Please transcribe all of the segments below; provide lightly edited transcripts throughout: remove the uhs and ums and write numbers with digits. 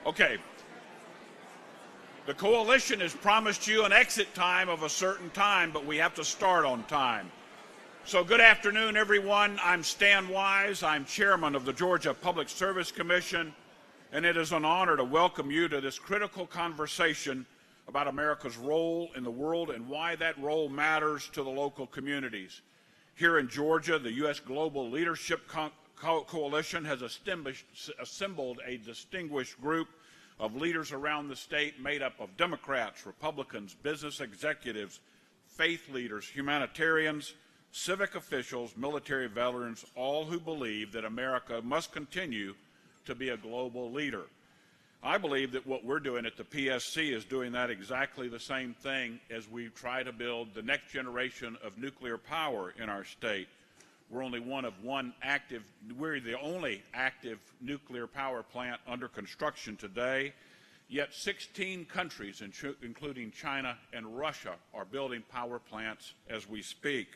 Okay. The coalition has promised you an exit time of a certain time, but we have to start on time. So good afternoon, everyone. I'm Stan Wise. I'm chairman of the Georgia Public Service Commission, and it is an honor to welcome you to this critical conversation about America's role in the world and why that role matters to the local communities. Here in Georgia, the U.S. Global Leadership Coalition has assembled a distinguished group of leaders around the state made up of Democrats, Republicans, business executives, faith leaders, humanitarians, civic officials, military veterans, all who believe that America must continue to be a global leader. I believe that what we're doing at the PSC is doing that exactly the same thing as we try to build the next generation of nuclear power in our state. We're the only active nuclear power plant under construction today, yet 16 countries, including China and Russia, are building power plants as we speak.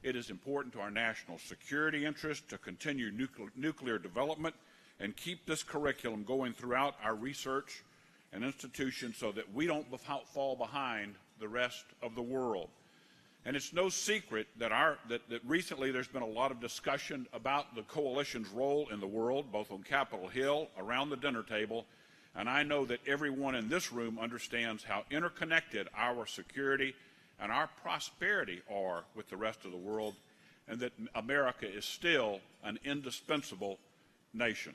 It is important to our national security interest to continue nuclear development and keep this curriculum going throughout our research and institutions so that we don't fall behind the rest of the world. And it's no secret that recently there's been a lot of discussion about the coalition's role in the world, both on Capitol Hill, around the dinner table, and I know that everyone in this room understands how interconnected our security and our prosperity are with the rest of the world, and that America is still an indispensable nation.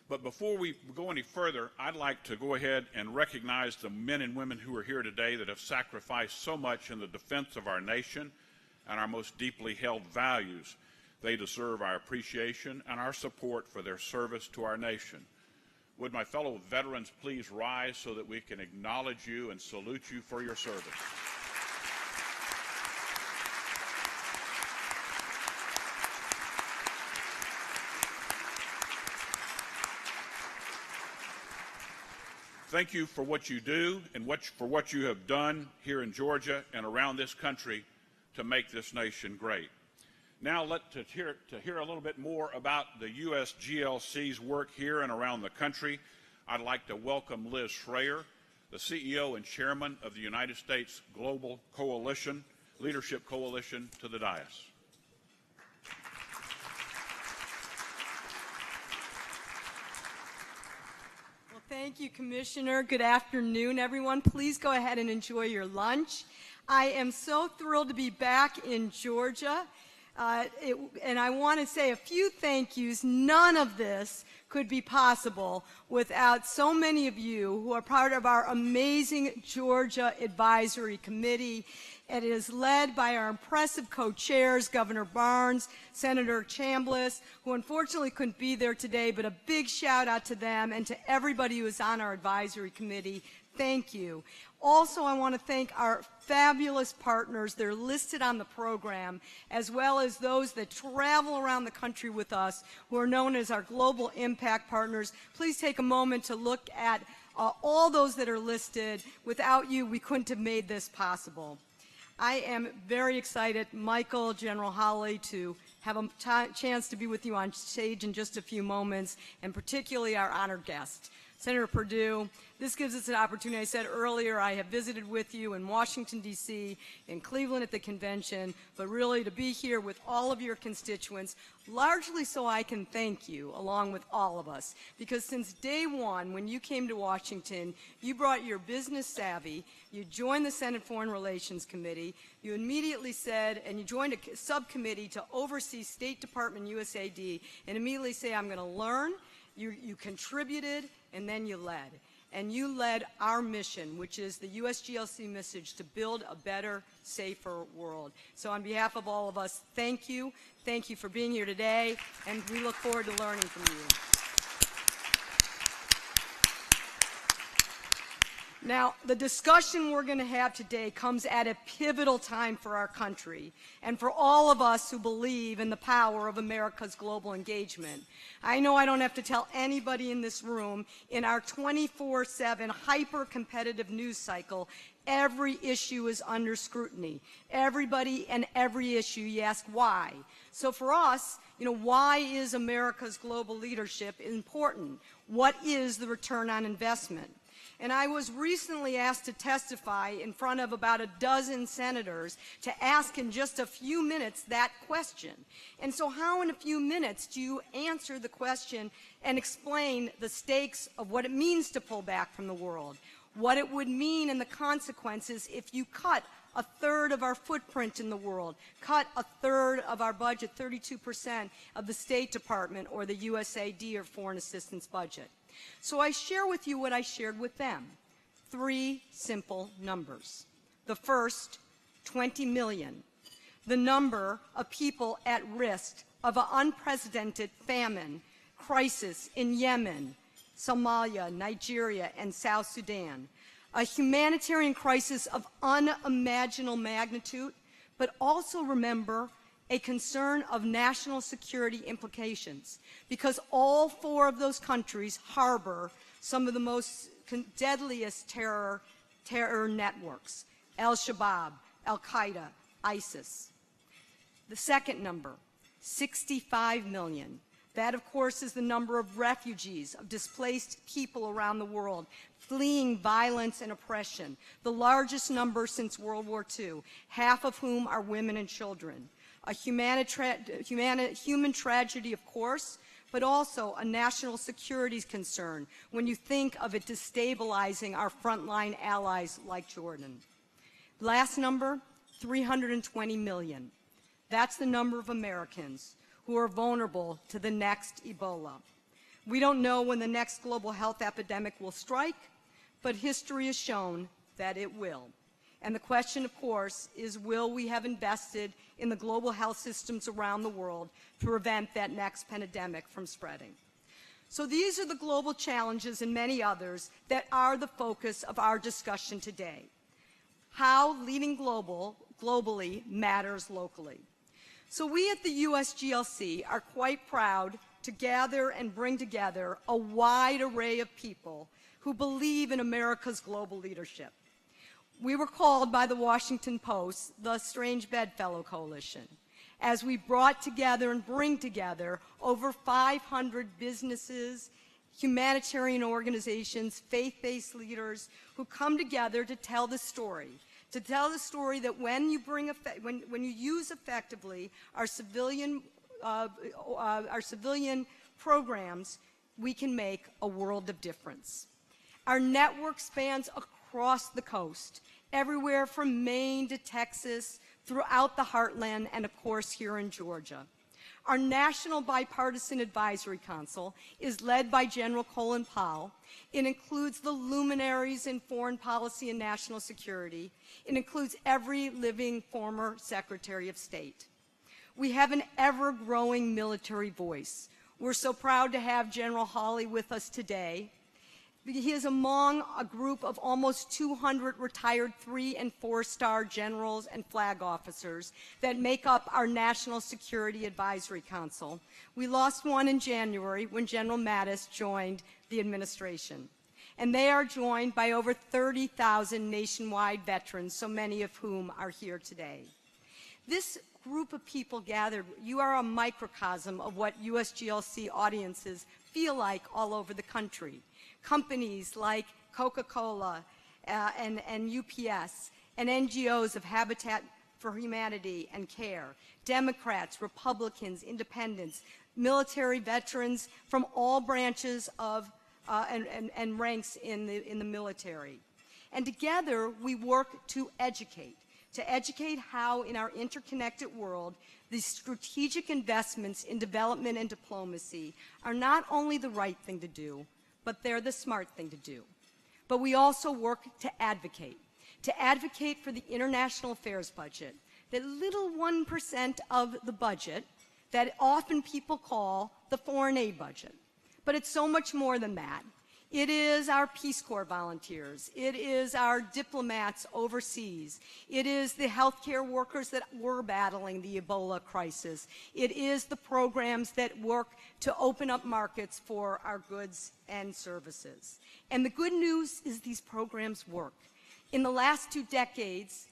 But before we go any further, I'd like to go ahead and recognize the men and women who are here today that have sacrificed so much in the defense of our nation and our most deeply held values. They deserve our appreciation and our support for their service to our nation. Would my fellow veterans please rise so that we can acknowledge you and salute you for your service. Thank you for what you do and for what you have done here in Georgia and around this country to make this nation great. Now to hear a little bit more about the USGLC's work here and around the country, I'd like to welcome Liz Schreier, the CEO and chairman of the United States Global Leadership Coalition, to the dais. Thank you, Commissioner. Good afternoon, everyone. Please go ahead and enjoy your lunch. I am so thrilled to be back in Georgia, and I want to say a few thank yous. None of this could be possible without so many of you who are part of our amazing Georgia Advisory Committee. It is led by our impressive co-chairs, Governor Barnes, Senator Chambliss, who unfortunately couldn't be there today, but a big shout out to them and to everybody who is on our advisory committee. Thank you. Also, I want to thank our fabulous partners. They're listed on the program, as well as those that travel around the country with us, who are known as our Global Impact Partners. Please take a moment to look at all those that are listed. Without you, we couldn't have made this possible. I am very excited, Michael, General Hawley, to have a chance to be with you on stage in just a few moments, and particularly our honored guest, Senator Perdue. This gives us an opportunity. I said earlier I have visited with you in Washington, D.C., in Cleveland at the convention, but really to be here with all of your constituents, largely so I can thank you along with all of us. Because since day one, when you came to Washington, you brought your business savvy, you joined the Senate Foreign Relations Committee, you immediately said, and you joined a subcommittee to oversee State Department USAID, and immediately say, I'm going to learn. You contributed, and then you led. And you led our mission, which is the USGLC message to build a better, safer world. So on behalf of all of us, thank you. Thank you for being here today, and we look forward to learning from you. Now, the discussion we're going to have today comes at a pivotal time for our country and for all of us who believe in the power of America's global engagement. I know I don't have to tell anybody in this room, in our 24/7 hyper-competitive news cycle, every issue is under scrutiny. Everybody and every issue, you ask why. So for us, why is America's global leadership important? What is the return on investment? And I was recently asked to testify in front of about a dozen senators to ask in just a few minutes that question. And so how in a few minutes do you answer the question and explain the stakes of what it means to pull back from the world? What it would mean and the consequences if you cut a third of our footprint in the world, cut a third of our budget, 32% of the State Department or the USAID or Foreign Assistance budget. So I share with you what I shared with them. 3 simple numbers. The first, 20 million. The number of people at risk of an unprecedented famine, crisis in Yemen, Somalia, Nigeria, and South Sudan. A humanitarian crisis of unimaginable magnitude, but also remember a concern of national security implications, because all 4 of those countries harbor some of the most deadliest terror networks: Al-Shabaab, Al-Qaeda, ISIS. The second number, 65 million. That, of course, is the number of refugees, of displaced people around the world, fleeing violence and oppression, the largest number since World War II, half of whom are women and children. A human tragedy, of course, but also a national security concern when you think of it destabilizing our frontline allies like Jordan. Last number, 320 million. That's the number of Americans who are vulnerable to the next Ebola. We don't know when the next global health epidemic will strike, but history has shown that it will. And the question, of course, is will we have invested in the global health systems around the world to prevent that next pandemic from spreading? So these are the global challenges and many others that are the focus of our discussion today. How leading globally matters locally. So we at the USGLC are quite proud to gather and bring together a wide array of people who believe in America's global leadership. We were called by the Washington Post the Strange Bedfellow Coalition, as we brought together and bring together over 500 businesses, humanitarian organizations, faith-based leaders who come together to tell the story. To tell the story that when you use effectively our civilian programs, we can make a world of difference. Our network spans across the coast, everywhere from Maine to Texas, throughout the heartland, and of course here in Georgia. Our National Bipartisan Advisory Council is led by General Colin Powell. It includes the luminaries in foreign policy and national security. It includes every living former Secretary of State. We have an ever-growing military voice. We're so proud to have General Hawley with us today. He is among a group of almost 200 retired 3- and 4-star generals and flag officers that make up our National Security Advisory Council. We lost one in January when General Mattis joined the administration. And they are joined by over 30,000 nationwide veterans, so many of whom are here today. This group of people gathered, you are a microcosm of what USGLC audiences feel like all over the country. Companies like Coca-Cola and UPS, and NGOs of Habitat for Humanity and CARE, Democrats, Republicans, independents, military veterans from all branches of and ranks in the military. And together we work to educate how in our interconnected world these strategic investments in development and diplomacy are not only the right thing to do, but they're the smart thing to do. But we also work to advocate for the international affairs budget, that little 1% of the budget that often people call the foreign aid budget. But it's so much more than that. It is our Peace Corps volunteers. It is our diplomats overseas. It is the healthcare workers that were battling the Ebola crisis. It is the programs that work to open up markets for our goods and services. And the good news is these programs work. In the last 2 decades,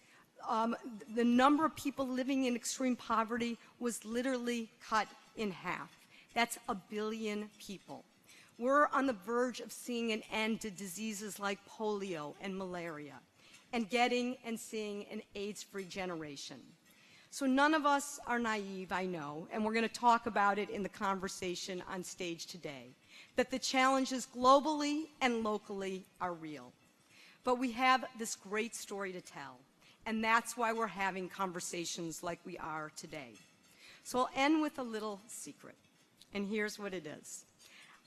the number of people living in extreme poverty was literally cut in half. That's 1 billion people. We're on the verge of seeing an end to diseases like polio and malaria, and getting and seeing an AIDS-free generation. So none of us are naive, I know, and we're going to talk about it in the conversation on stage today, that the challenges globally and locally are real. But we have this great story to tell, and that's why we're having conversations like we are today. So I'll end with a little secret, and here's what it is.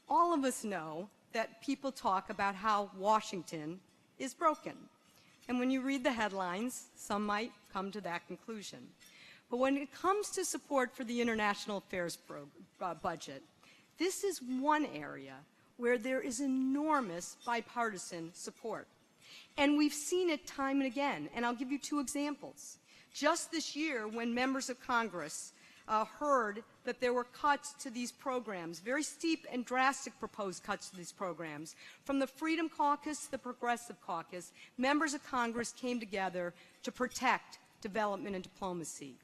All of us know that people talk about how Washington is broken. And when you read the headlines, some might come to that conclusion. But when it comes to support for the international affairs budget, this is one area where there is enormous bipartisan support. And we've seen it time and again, and I'll give you 2 examples. Just this year, when members of Congress heard that there were cuts to these programs, very steep and drastic proposed cuts to these programs, from the Freedom Caucus to the Progressive Caucus, members of Congress came together to protect development and diplomacy.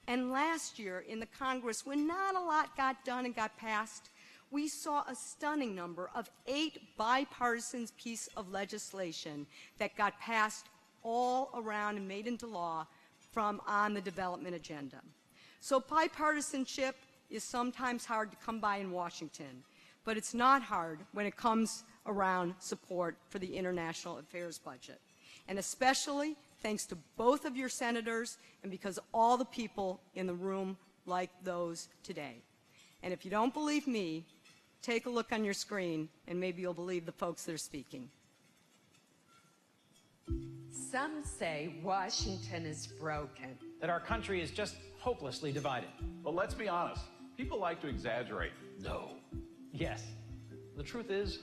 And last year in the Congress, when not a lot got done and got passed, we saw a stunning number of 8 bipartisan pieces of legislation that got passed all around and made into law from on the development agenda. So bipartisanship is sometimes hard to come by in Washington, but it's not hard when it comes around support for the international affairs budget. And especially thanks to both of your senators and because all the people in the room like those today. And if you don't believe me, take a look on your screen and maybe you'll believe the folks that are speaking. Some say Washington is broken. That our country is just hopelessly divided. But let's be honest, people like to exaggerate. No. Yes. The truth is,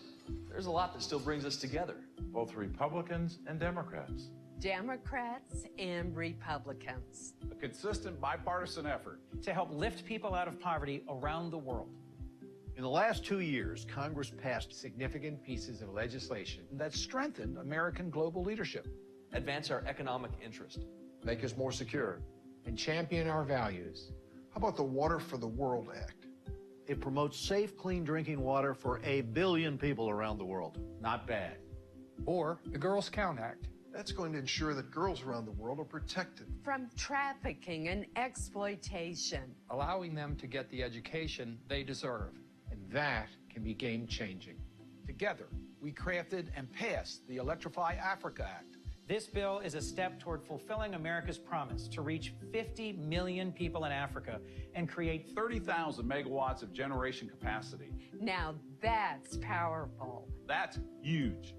there's a lot that still brings us together. Both Republicans and Democrats. Democrats and Republicans. A consistent bipartisan effort. To help lift people out of poverty around the world. In the last 2 years, Congress passed significant pieces of legislation that strengthened American global leadership, Advance our economic interest. make us more secure, and champion our values. How about the Water for the World Act? It promotes safe, clean drinking water for 1 billion people around the world. Not bad. Or the Girls Count Act. That's going to ensure that girls around the world are protected. From trafficking and exploitation. Allowing them to get the education they deserve. And that can be game-changing. Together, we crafted and passed the Electrify Africa Act. This bill is a step toward fulfilling America's promise to reach 50 million people in Africa and create 30,000 megawatts of generation capacity. Now that's powerful. That's huge.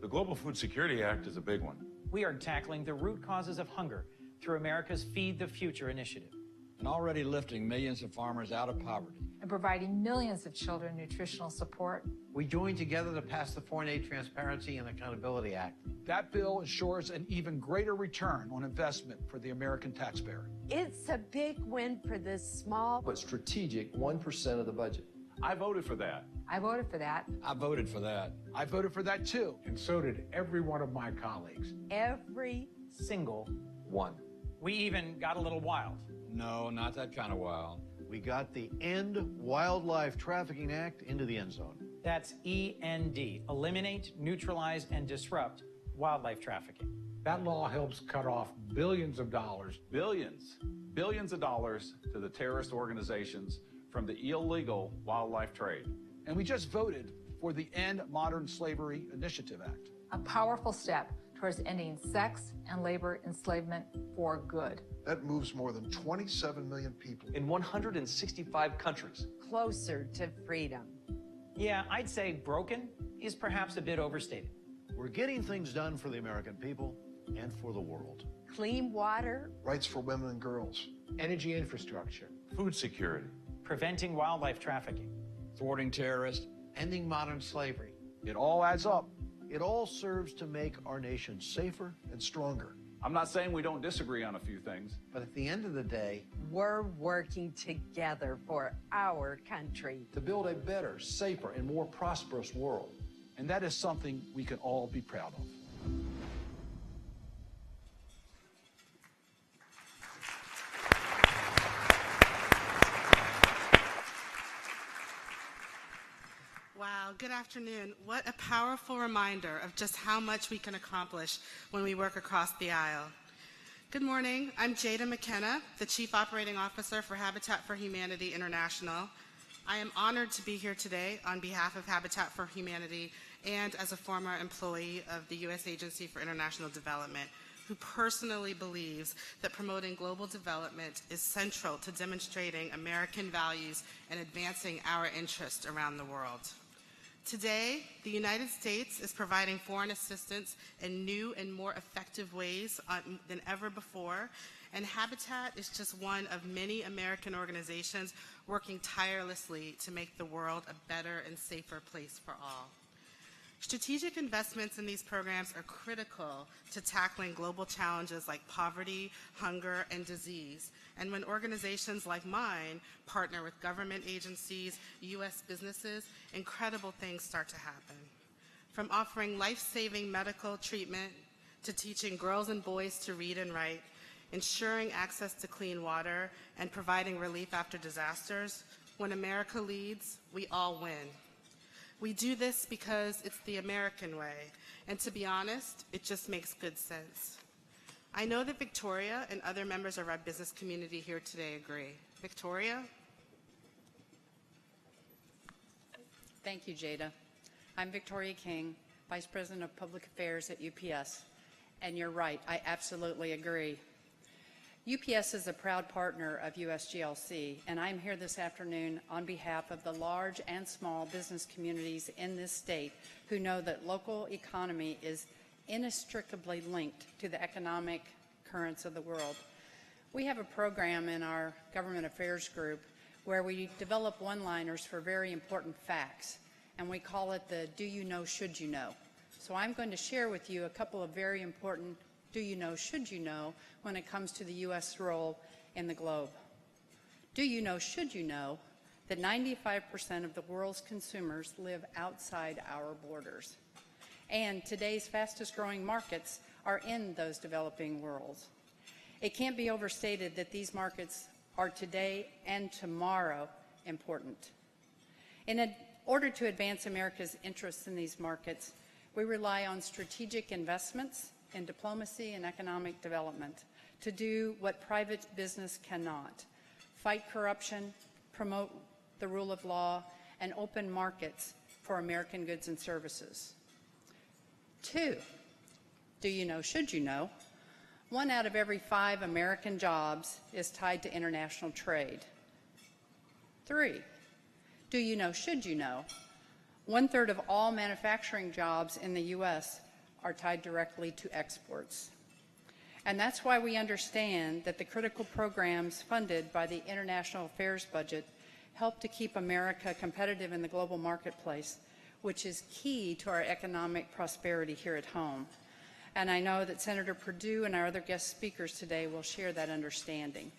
The Global Food Security Act is a big one. We are tackling the root causes of hunger through America's Feed the Future initiative. And already lifting millions of farmers out of poverty. And providing millions of children nutritional support. We joined together to pass the Foreign Aid Transparency and Accountability Act. That bill ensures an even greater return on investment for the American taxpayer. It's a big win for this small But strategic 1% of the budget. I voted for that. I voted for that. I voted for that. I voted for that too. And so did every one of my colleagues. every Single. One. We even got a little wild. No, not that kind of wild. We got the End Wildlife Trafficking Act into the end zone. That's END. Eliminate, neutralize, and disrupt wildlife trafficking. That law helps cut off billions of dollars. Billions of dollars to the terrorist organizations from the illegal wildlife trade. And we just voted for the End Modern Slavery Initiative Act. A powerful step towards ending sex and labor enslavement for good. That moves more than 27 million people. In 165 countries. closer to freedom. Yeah, I'd say broken is perhaps a bit overstated. We're getting things done for the American people and for the world. Clean water, Rights for women and girls. Energy infrastructure. Food security. Preventing wildlife trafficking. Thwarting terrorists, ending modern slavery. It all adds up. It all serves to make our nation safer. And stronger. I'm not saying we don't disagree on a few things. But at the end of the day, we're working together for our country. To build a better, safer, and more prosperous world. And that is something we can all be proud of. Wow, good afternoon. What a powerful reminder of just how much we can accomplish when we work across the aisle. Good morning. I'm Jada McKenna, the Chief Operating Officer for Habitat for Humanity International. I am honored to be here today on behalf of Habitat for Humanity and as a former employee of the U.S. Agency for International Development, who personally believes that promoting global development is central to demonstrating American values and advancing our interests around the world. Today, the United States is providing foreign assistance in new and more effective ways than ever before, and Habitat is just one of many American organizations working tirelessly to make the world a better and safer place for all. Strategic investments in these programs are critical to tackling global challenges like poverty, hunger, and disease. And when organizations like mine partner with government agencies, U.S. businesses, incredible things start to happen. From offering life-saving medical treatment to teaching girls and boys to read and write, ensuring access to clean water, and providing relief after disasters, when America leads, we all win. We do this because it's the American way, and to be honest, it just makes good sense. I know that Victoria and other members of our business community here today agree. Victoria? Thank you, Jada. I'm Victoria King, Vice President of Public Affairs at UPS, and you're right, I absolutely agree. UPS is a proud partner of USGLC, and I'm here this afternoon on behalf of the large and small business communities in this state who know that local economy is inextricably linked to the economic currents of the world. We have a program in our government affairs group where we develop one-liners for very important facts, and we call it the do you know, should you know. So I'm going to share with you a couple of very important do you know, should you know when it comes to the U.S. role in the globe. Do you know, should you know that 95% of the world's consumers live outside our borders? And today's fastest growing markets are in those developing worlds. It can't be overstated that these markets are today and tomorrow important. In order to advance America's interests in these markets, we rely on strategic investments in diplomacy and economic development to do what private business cannot: fight corruption, promote the rule of law, and open markets for American goods and services. 2, do you know, should you know, 1 out of every 5 American jobs is tied to international trade. 3, do you know, should you know, 1/3 of all manufacturing jobs in the U.S. are tied directly to exports. And that's why we understand that the critical programs funded by the International Affairs budget help to keep America competitive in the global marketplace, which is key to our economic prosperity here at home. And I know that Senator Perdue and our other guest speakers today will share that understanding.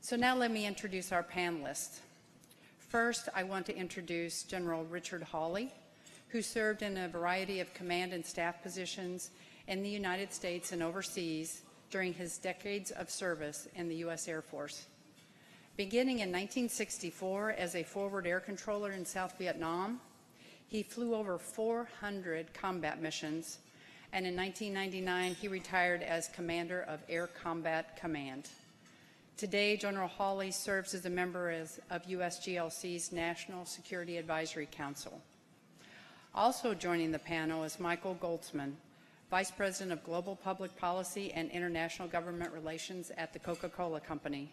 So now let me introduce our panelists. First, I want to introduce General Richard Hawley, who served in a variety of command and staff positions in the United States and overseas during his decades of service in the U.S. Air Force. Beginning in 1964 as a forward air controller in South Vietnam, he flew over 400 combat missions, and in 1999 he retired as Commander of Air Combat Command. Today, General Hawley serves as a member of USGLC's National Security Advisory Council. Also joining the panel is Michael Goldsman, Vice President of Global Public Policy and International Government Relations at the Coca-Cola Company.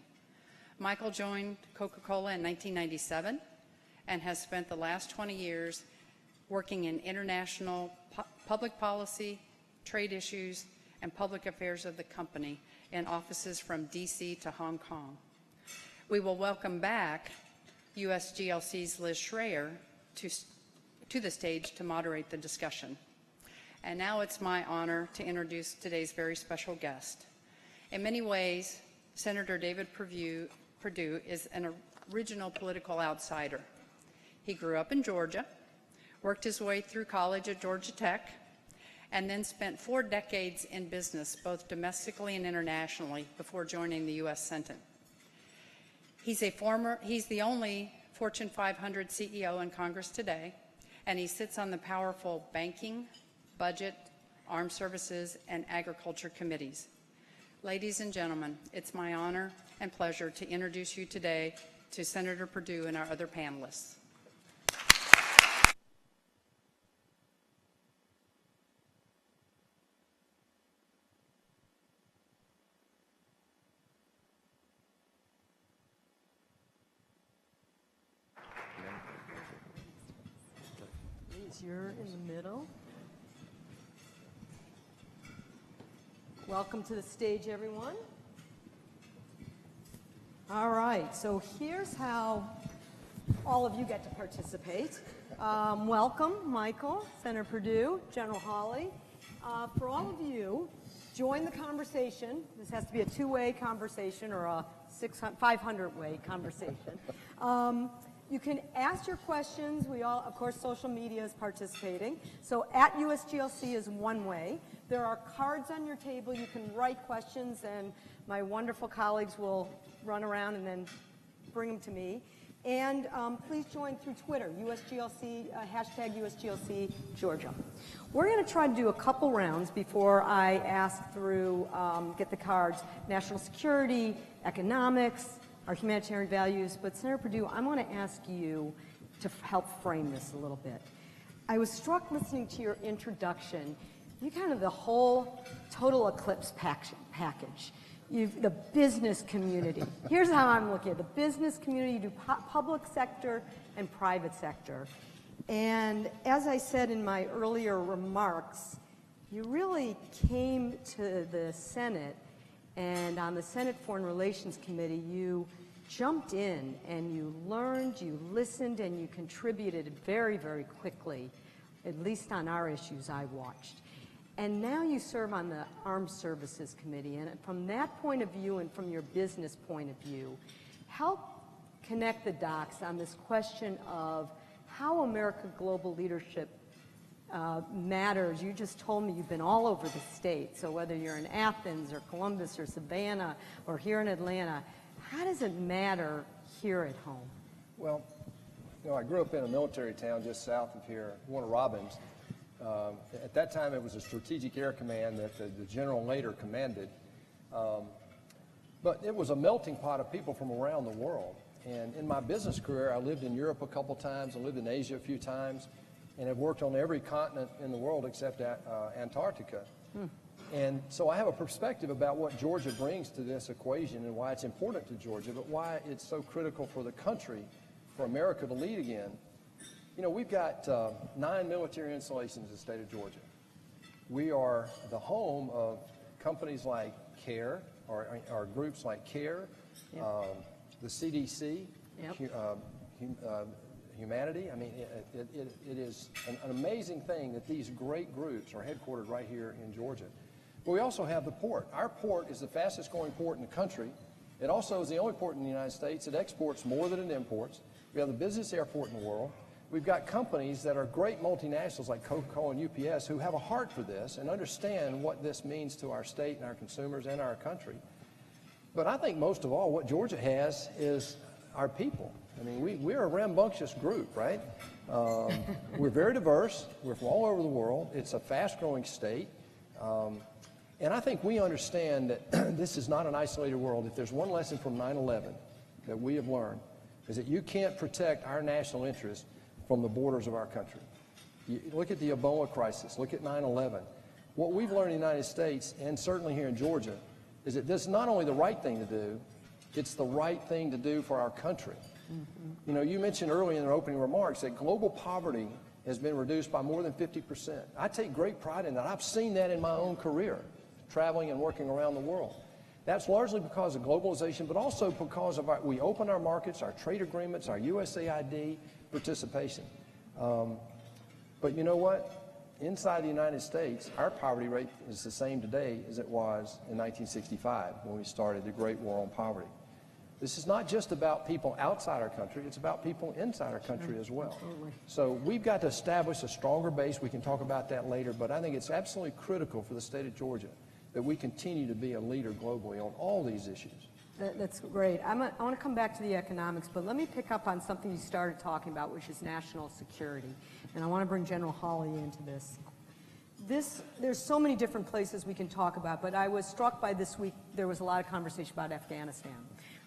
Michael joined Coca-Cola in 1997 and has spent the last 20 years working in international public policy, trade issues, and public affairs of the company in offices from D.C. to Hong Kong. We will welcome back USGLC's Liz Schreier to the stage to moderate the discussion. And now it's my honor to introduce today's very special guest. In many ways, Senator David Perdue is an original political outsider. He grew up in Georgia, worked his way through college at Georgia Tech, and then spent 4 decades in business, both domestically and internationally, before joining the U.S. Senate. He's the only Fortune 500 CEO in Congress today, and he sits on the powerful Banking, Budget, Armed Services, and Agriculture committees. Ladies and gentlemen, it's my honor and pleasure to introduce you today to Senator Perdue and our other panelists. You're in the middle. Welcome to the stage, everyone. All right, so here's how all of you get to participate. Welcome, Michael, Senator Perdue, General Hawley. For all of you, join the conversation. This has to be a two-way conversation or a 500-way conversation. You can ask your questions. We all, of course, social media is participating. So at USGLC is one way. There are cards on your table. You can write questions, and my wonderful colleagues will run around and then bring them to me. And please join through Twitter, USGLC, hashtag USGLC Georgia. We're going to try to do a couple rounds before I ask through, get the cards, national security, economics, our humanitarian values, but Senator Perdue, I'm going to ask you to help frame this a little bit. I was struck listening to your introduction. You kind of the whole total eclipse package. The business community. Here's how I'm looking at it. The business community, you do public sector and private sector. And as I said in my earlier remarks, you really came to the Senate, and on the Senate Foreign Relations Committee, you jumped in and you learned, you listened, and you contributed very, very quickly, at least on our issues I watched. And now you serve on the Armed Services Committee, and from that point of view and from your business point of view, help connect the dots on this question of how America global leadership matters. You just told me you've been all over the state, so whether you're in Athens or Columbus or Savannah or here in Atlanta, how does it matter here at home? Well, you know, I grew up in a military town just south of here, Warner Robins. At that time, it was a Strategic Air Command that the general later commanded. But it was a melting pot of people from around the world. And in my business career, I lived in Europe a couple times, I lived in Asia a few times, and have worked on every continent in the world except Antarctica. And so I have a perspective about what Georgia brings to this equation and why it's important to Georgia, but why it's so critical for the country, for America to lead again. You know, we've got 9 military installations in the state of Georgia. We are the home of companies like CARE, or groups like CARE, the CDC, Humanity. I mean, it is an amazing thing that these great groups are headquartered right here in Georgia. But we also have the port. Our port is the fastest growing port in the country. It also is the only port in the United States that exports more than it imports. We have the busiest airport in the world. We've got companies that are great multinationals like Coca-Cola and UPS who have a heart for this and understand what this means to our state and our consumers and our country. But I think most of all, what Georgia has is our people. I mean, we're a rambunctious group, right? We're very diverse. We're from all over the world. It's a fast-growing state. And I think we understand that this is not an isolated world. If there's one lesson from 9/11 that we have learned, is that you can't protect our national interests from the borders of our country. You look at the Ebola crisis. Look at 9/11. What we've learned in the United States, and certainly here in Georgia, is that this is not only the right thing to do, it's the right thing to do for our country. You know, you mentioned earlier in your opening remarks that global poverty has been reduced by more than 50%. I take great pride in that. I've seen that in my own career, traveling and working around the world. That's largely because of globalization, but also because of we open our markets, our trade agreements, our USAID participation. But you know what? Inside the United States, our poverty rate is the same today as it was in 1965 when we started the Great War on Poverty. This is not just about people outside our country, it's about people inside our country as well. So we've got to establish a stronger base. We can talk about that later, but I think it's absolutely critical for the state of Georgia that we continue to be a leader globally on all these issues. That's great. I want to come back to the economics, but let me pick up on something you started talking about, which is national security. And I want to bring General Hawley into this. There's so many different places we can talk about, but I was struck by this week, there was a lot of conversation about Afghanistan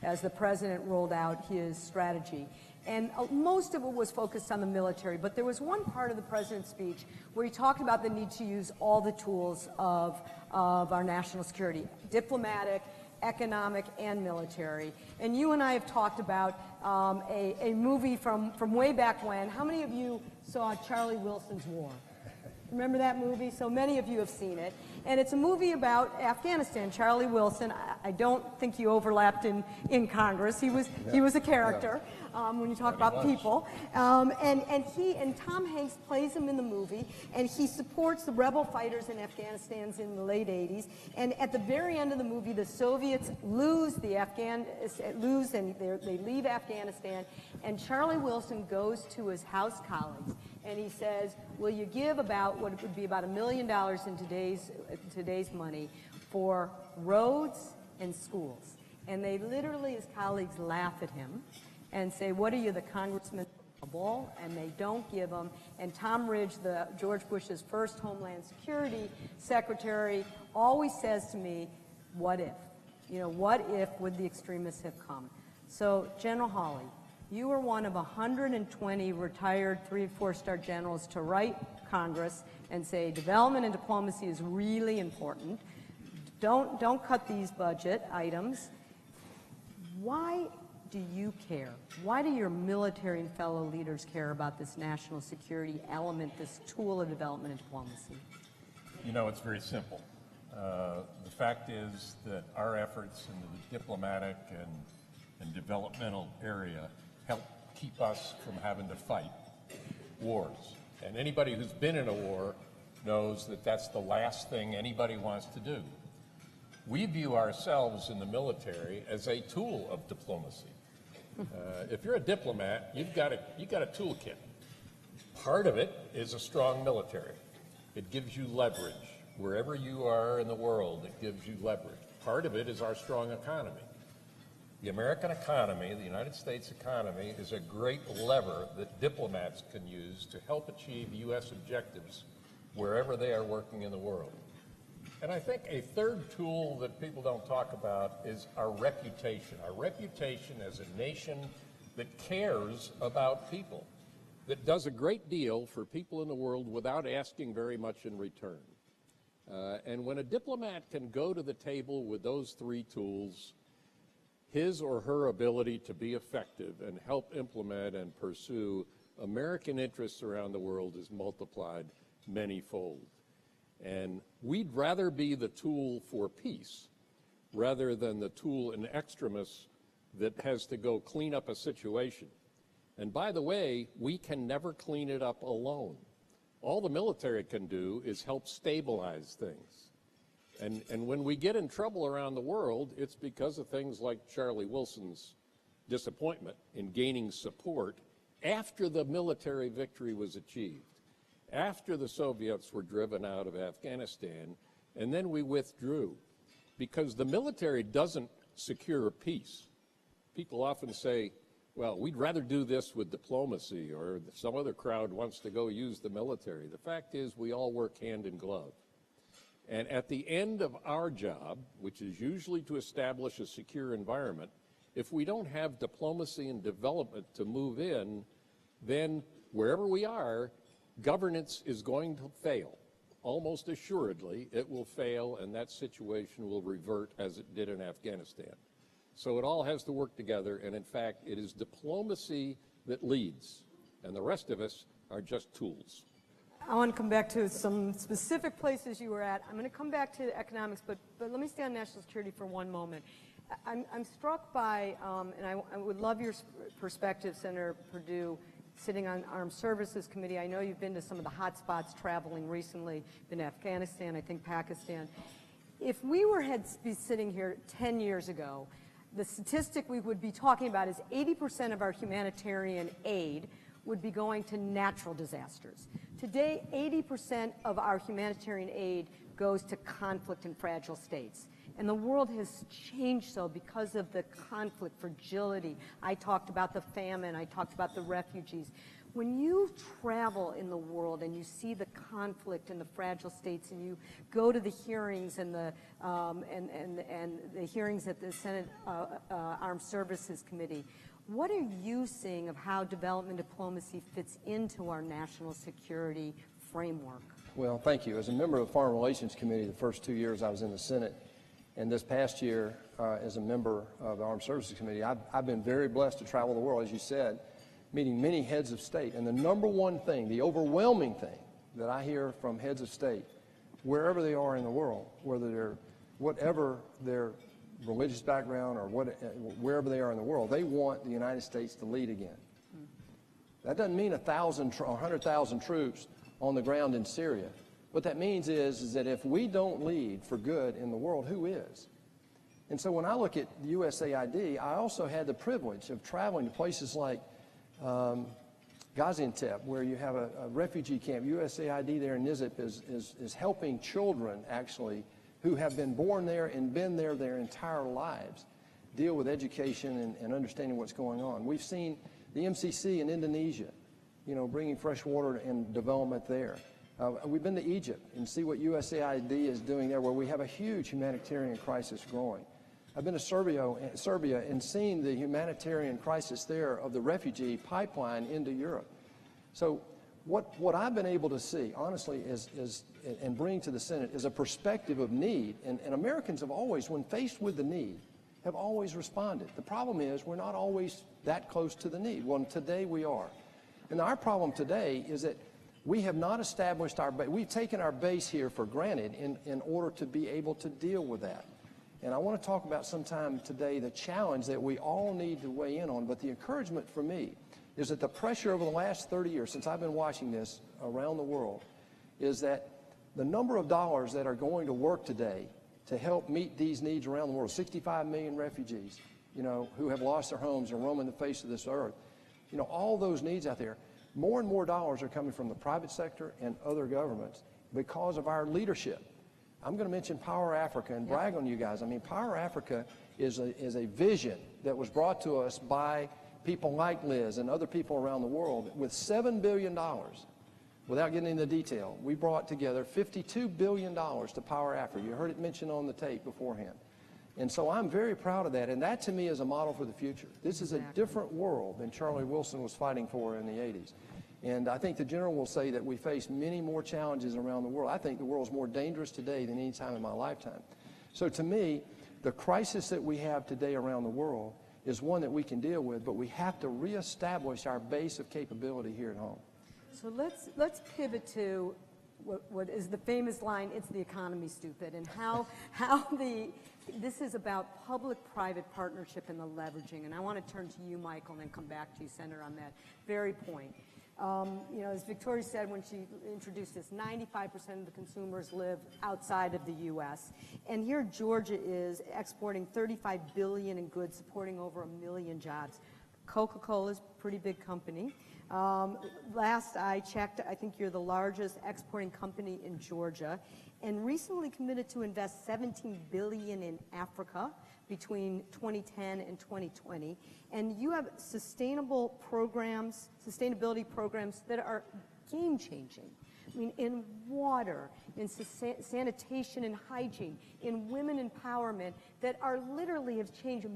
as the president rolled out his strategy. And most of it was focused on the military, but there was one part of the president's speech where he talked about the need to use all the tools of our national security, diplomatic, economic, and military. And you and I have talked about a movie from way back when. How many of you saw Charlie Wilson's War? Remember that movie? So many of you have seen it. And it's a movie about Afghanistan. Charlie Wilson, I don't think he overlapped in Congress. He was a character when you talk about people. And Tom Hanks plays him in the movie, and he supports the rebel fighters in Afghanistan in the late 80s. And at the very end of the movie, the Soviets lose and they leave Afghanistan, and Charlie Wilson goes to his House colleagues and he says, will you give about what would be about $1 million in today's money for roads and schools? And they literally, his colleagues, laugh at him and say, what are you, the congressman? And they don't give them. And Tom Ridge, George Bush's first Homeland Security Secretary, always says to me, what if? What if would the extremists have come? So, General Hawley, you were one of 120 retired 3- and 4-star generals to write Congress and say development and diplomacy is really important. Don't cut these budget items. Why do you care? Why do your military and fellow leaders care about this national security element, this tool of development and diplomacy? It's very simple. The fact is that our efforts in the diplomatic and developmental area help keep us from having to fight wars. And anybody who's been in a war knows that that's the last thing anybody wants to do. We view ourselves in the military as a tool of diplomacy. If you're a diplomat, you've got a toolkit. Part of it is a strong military. It gives you leverage. Wherever you are in the world, it gives you leverage. Part of it is our strong economy. The American economy, the United States economy, is a great lever that diplomats can use to help achieve U.S. objectives wherever they are working in the world. And I think a third tool that people don't talk about is our reputation as a nation that cares about people, that does a great deal for people in the world without asking very much in return. And when a diplomat can go to the table with those three tools, his or her ability to be effective and help implement and pursue American interests around the world is multiplied many-fold. And we'd rather be the tool for peace rather than the tool in extremis that has to go clean up a situation. And by the way, we can never clean it up alone. All the military can do is help stabilize things. And when we get in trouble around the world, it's because of things like Charlie Wilson's disappointment in gaining support after the military victory was achieved, after the Soviets were driven out of Afghanistan, and then we withdrew. Because the military doesn't secure peace. People often say, well, we'd rather do this with diplomacy, or some other crowd wants to go use the military. The fact is we all work hand in glove. And at the end of our job, which is usually to establish a secure environment, if we don't have diplomacy and development to move in, then wherever we are, governance is going to fail. Almost assuredly, it will fail, and that situation will revert as it did in Afghanistan. So it all has to work together, and in fact, it is diplomacy that leads, and the rest of us are just tools. I want to come back to some specific places you were at. I'm going to come back to economics, but let me stay on national security for one moment. I'm struck by, and I would love your perspective, Senator Perdue, sitting on Armed Services Committee. I know you've been to some of the hot spots traveling recently, been to Afghanistan, I think Pakistan. If we had be sitting here 10 years ago, the statistic we would be talking about is 80% of our humanitarian aid would be going to natural disasters. Today, 80% of our humanitarian aid goes to conflict and fragile states. And the world has changed so because of the conflict, fragility. I talked about the famine. I talked about the refugees. When you travel in the world and you see the conflict and the fragile states, and you go to the hearings and the hearings at the Senate Armed Services Committee, what are you seeing of how development diplomacy fits into our national security framework? Well, thank you. As a member of the Foreign Relations Committee, the first 2 years I was in the Senate, and this past year as a member of the Armed Services Committee, I've been very blessed to travel the world, as you said, meeting many heads of state. And the number one thing, the overwhelming thing that I hear from heads of state, wherever they are in the world, whatever their religious background or wherever they are in the world, they want the United States to lead again. That doesn't mean 1,000 or 100,000 troops on the ground in Syria. What that means is that if we don't lead for good in the world, who is? And so when I look at the USAID, I also had the privilege of traveling to places like Gaziantep, where you have a refugee camp. USAID there in Nizip is helping children, actually, who have been born there and been there their entire lives, deal with education and understanding what's going on. We've seen the MCC in Indonesia, bringing fresh water and development there. We've been to Egypt and see what USAID is doing there, where we have a huge humanitarian crisis growing. I've been to Serbia and seen the humanitarian crisis there of the refugee pipeline into Europe. So what I've been able to see, honestly, and bring to the Senate is a perspective of need. And Americans have always, when faced with the need, have always responded. The problem is we're not always that close to the need. Well, today we are. And our problem today is that we have not established our base. We've taken our base here for granted in order to be able to deal with that. And I want to talk about sometime today the challenge that we all need to weigh in on. But the encouragement for me is that the pressure over the last 30 years, since I've been watching this around the world, is that the number of dollars that are going to work today to help meet these needs around the world, 65 million refugees, who have lost their homes and roaming the face of this earth, all those needs out there, more and more dollars are coming from the private sector and other governments because of our leadership. I'm going to mention Power Africa and brag on you guys. I mean, Power Africa is a vision that was brought to us by people like Liz and other people around the world. With $7 billion, without getting into detail, we brought together $52 billion to Power Africa. You heard it mentioned on the tape beforehand. And so I'm very proud of that, and that to me is a model for the future. This is a different world than Charlie Wilson was fighting for in the 80s. And I think the general will say that we face many more challenges around the world. I think the world is more dangerous today than any time in my lifetime. So to me, the crisis that we have today around the world is one that we can deal with, but we have to reestablish our base of capability here at home. So let's pivot to what is the famous line, "It's the economy, stupid," and how this is about public-private partnership and the leveraging. And I want to turn to you, Michael, and then come back to you, Senator, on that very point. As Victoria said when she introduced this, 95% of the consumers live outside of the U.S. And here Georgia is exporting $35 billion in goods, supporting over 1 million jobs. Coca-Cola is a pretty big company. Last I checked, I think you're the largest exporting company in Georgia, and recently committed to invest $17 billion in Africa between 2010 and 2020. And you have sustainability programs that are game-changing. I mean, in water, in sanitation and hygiene, in women empowerment, that are literally have changed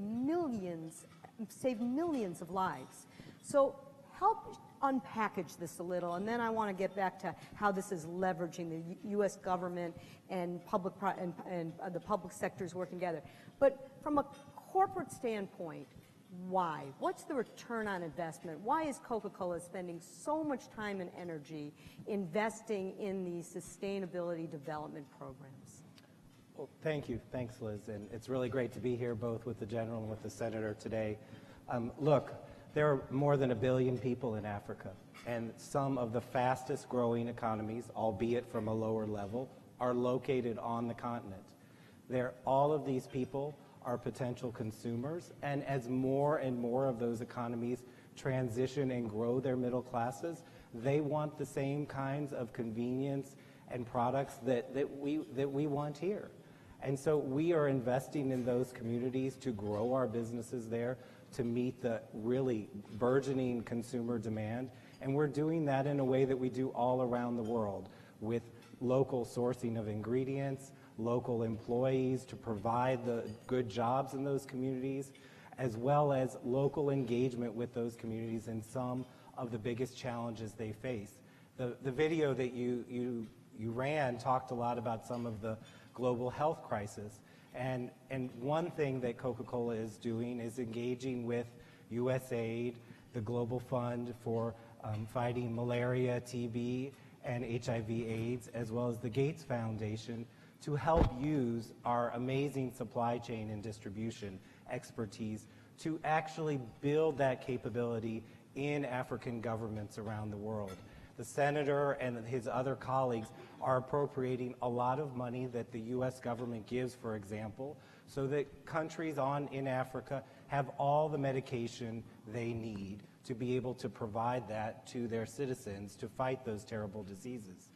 saved millions of lives. So help unpackage this a little, and then I want to get back to how this is leveraging the U.S. government and the public sectors working together. But from a corporate standpoint, why? What's the return on investment? Why is Coca-Cola spending so much time and energy investing in these sustainability development programs? Well, thank you. Thanks, Liz. And it's really great to be here both with the General and with the Senator today. Look, there are more than 1 billion people in Africa, and some of the fastest growing economies, albeit from a lower level, are located on the continent. All of these people are potential consumers, and as more and more of those economies transition and grow their middle classes, they want the same kinds of convenience and products that we want here. And so we are investing in those communities to grow our businesses there, to meet the really burgeoning consumer demand. And we're doing that in a way that we do all around the world, with local sourcing of ingredients, local employees to provide the good jobs in those communities, as well as local engagement with those communities in some of the biggest challenges they face. The video that you ran talked a lot about some of the global health crisis. And one thing that Coca-Cola is doing is engaging with USAID, the Global Fund for fighting malaria, TB, and HIV/AIDS, as well as the Gates Foundation, to help use our amazing supply chain and distribution expertise to actually build that capability in African governments around the world. The senator and his other colleagues are appropriating a lot of money that the U.S. government gives, for example, so that countries in Africa have all the medication they need to be able to provide that to their citizens to fight those terrible diseases.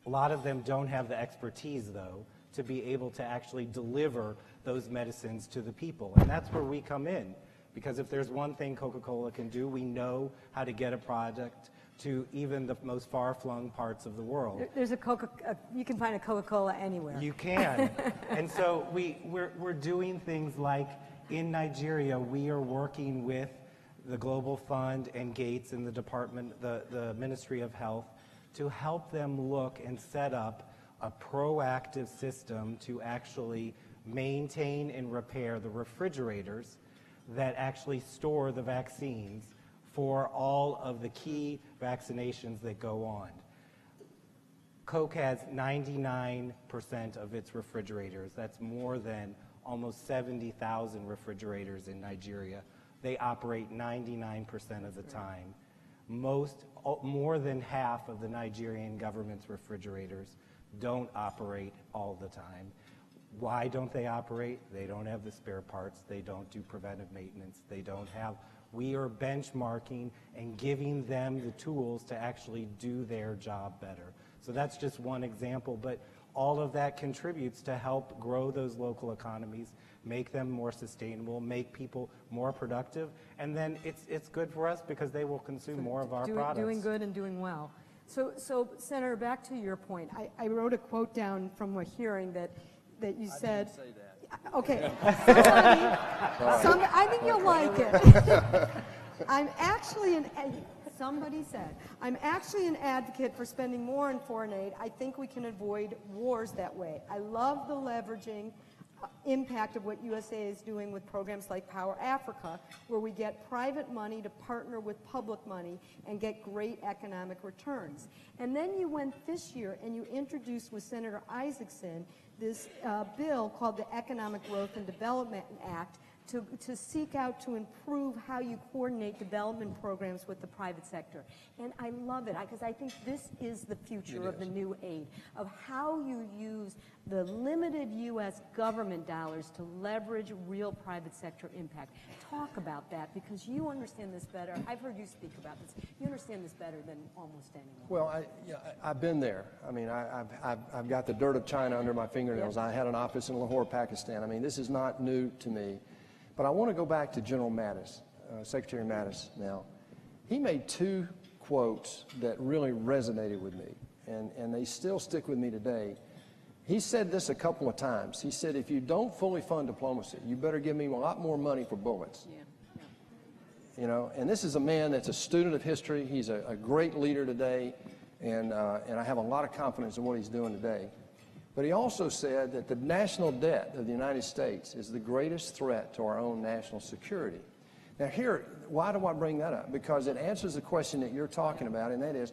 A lot of them don't have the expertise, though, to be able to actually deliver those medicines to the people. And that's where we come in, because if there's one thing Coca-Cola can do, we know how to get a product to even the most far-flung parts of the world. There's you can find a Coca-Cola anywhere. You can. And so we're doing things like in Nigeria, we are working with the Global Fund and Gates and the Ministry of Health to help them look and set up a proactive system to actually maintain and repair the refrigerators that actually store the vaccines for all of the key vaccinations that go on. Coke has 99% of its refrigerators. That's more than almost 70,000 refrigerators in Nigeria. They operate 99% of the time. More than half of the Nigerian government's refrigerators don't operate all the time. Why don't they operate? They don't have the spare parts. They don't do preventive maintenance. We are benchmarking and giving them the tools to actually do their job better. So that's just one example, but all of that contributes to help grow those local economies, make them more sustainable, make people more productive, and then it's good for us because they will consume more of our products. Doing good and doing well. So Senator, back to your point, I wrote a quote down from a hearing that you said. I didn't say that. Okay, I think you'll like it. Somebody said, I'm actually an advocate for spending more on foreign aid. I think we can avoid wars that way. I love the leveraging impact of what USA is doing with programs like Power Africa, where we get private money to partner with public money and get great economic returns. And then you went this year and you introduced with Senator Isaacson this bill called the Economic Growth and Development Act to seek out to improve how you coordinate development programs with the private sector. And I love it because I think this is the future of the new aid, of how you use the limited U.S. government dollars to leverage real private sector impact. Talk about that because you understand this better. I've heard you speak about this. You understand this better than almost anyone. Well, I've been there. I mean, I've got the dirt of China under my fingernails. Yep. I had an office in Lahore, Pakistan. I mean, this is not new to me. But I want to go back to General Mattis, Secretary Mattis now. He made two quotes that really resonated with me, and they still stick with me today. He said this a couple of times. He said, if you don't fully fund diplomacy, you better give me a lot more money for bullets. Yeah. You know, and this is a man that's a student of history. He's a great leader today, and I have a lot of confidence in what he's doing today. But he also said that the national debt of the United States is the greatest threat to our own national security. Now here, why do I bring that up? Because it answers the question that you're talking about, and that is,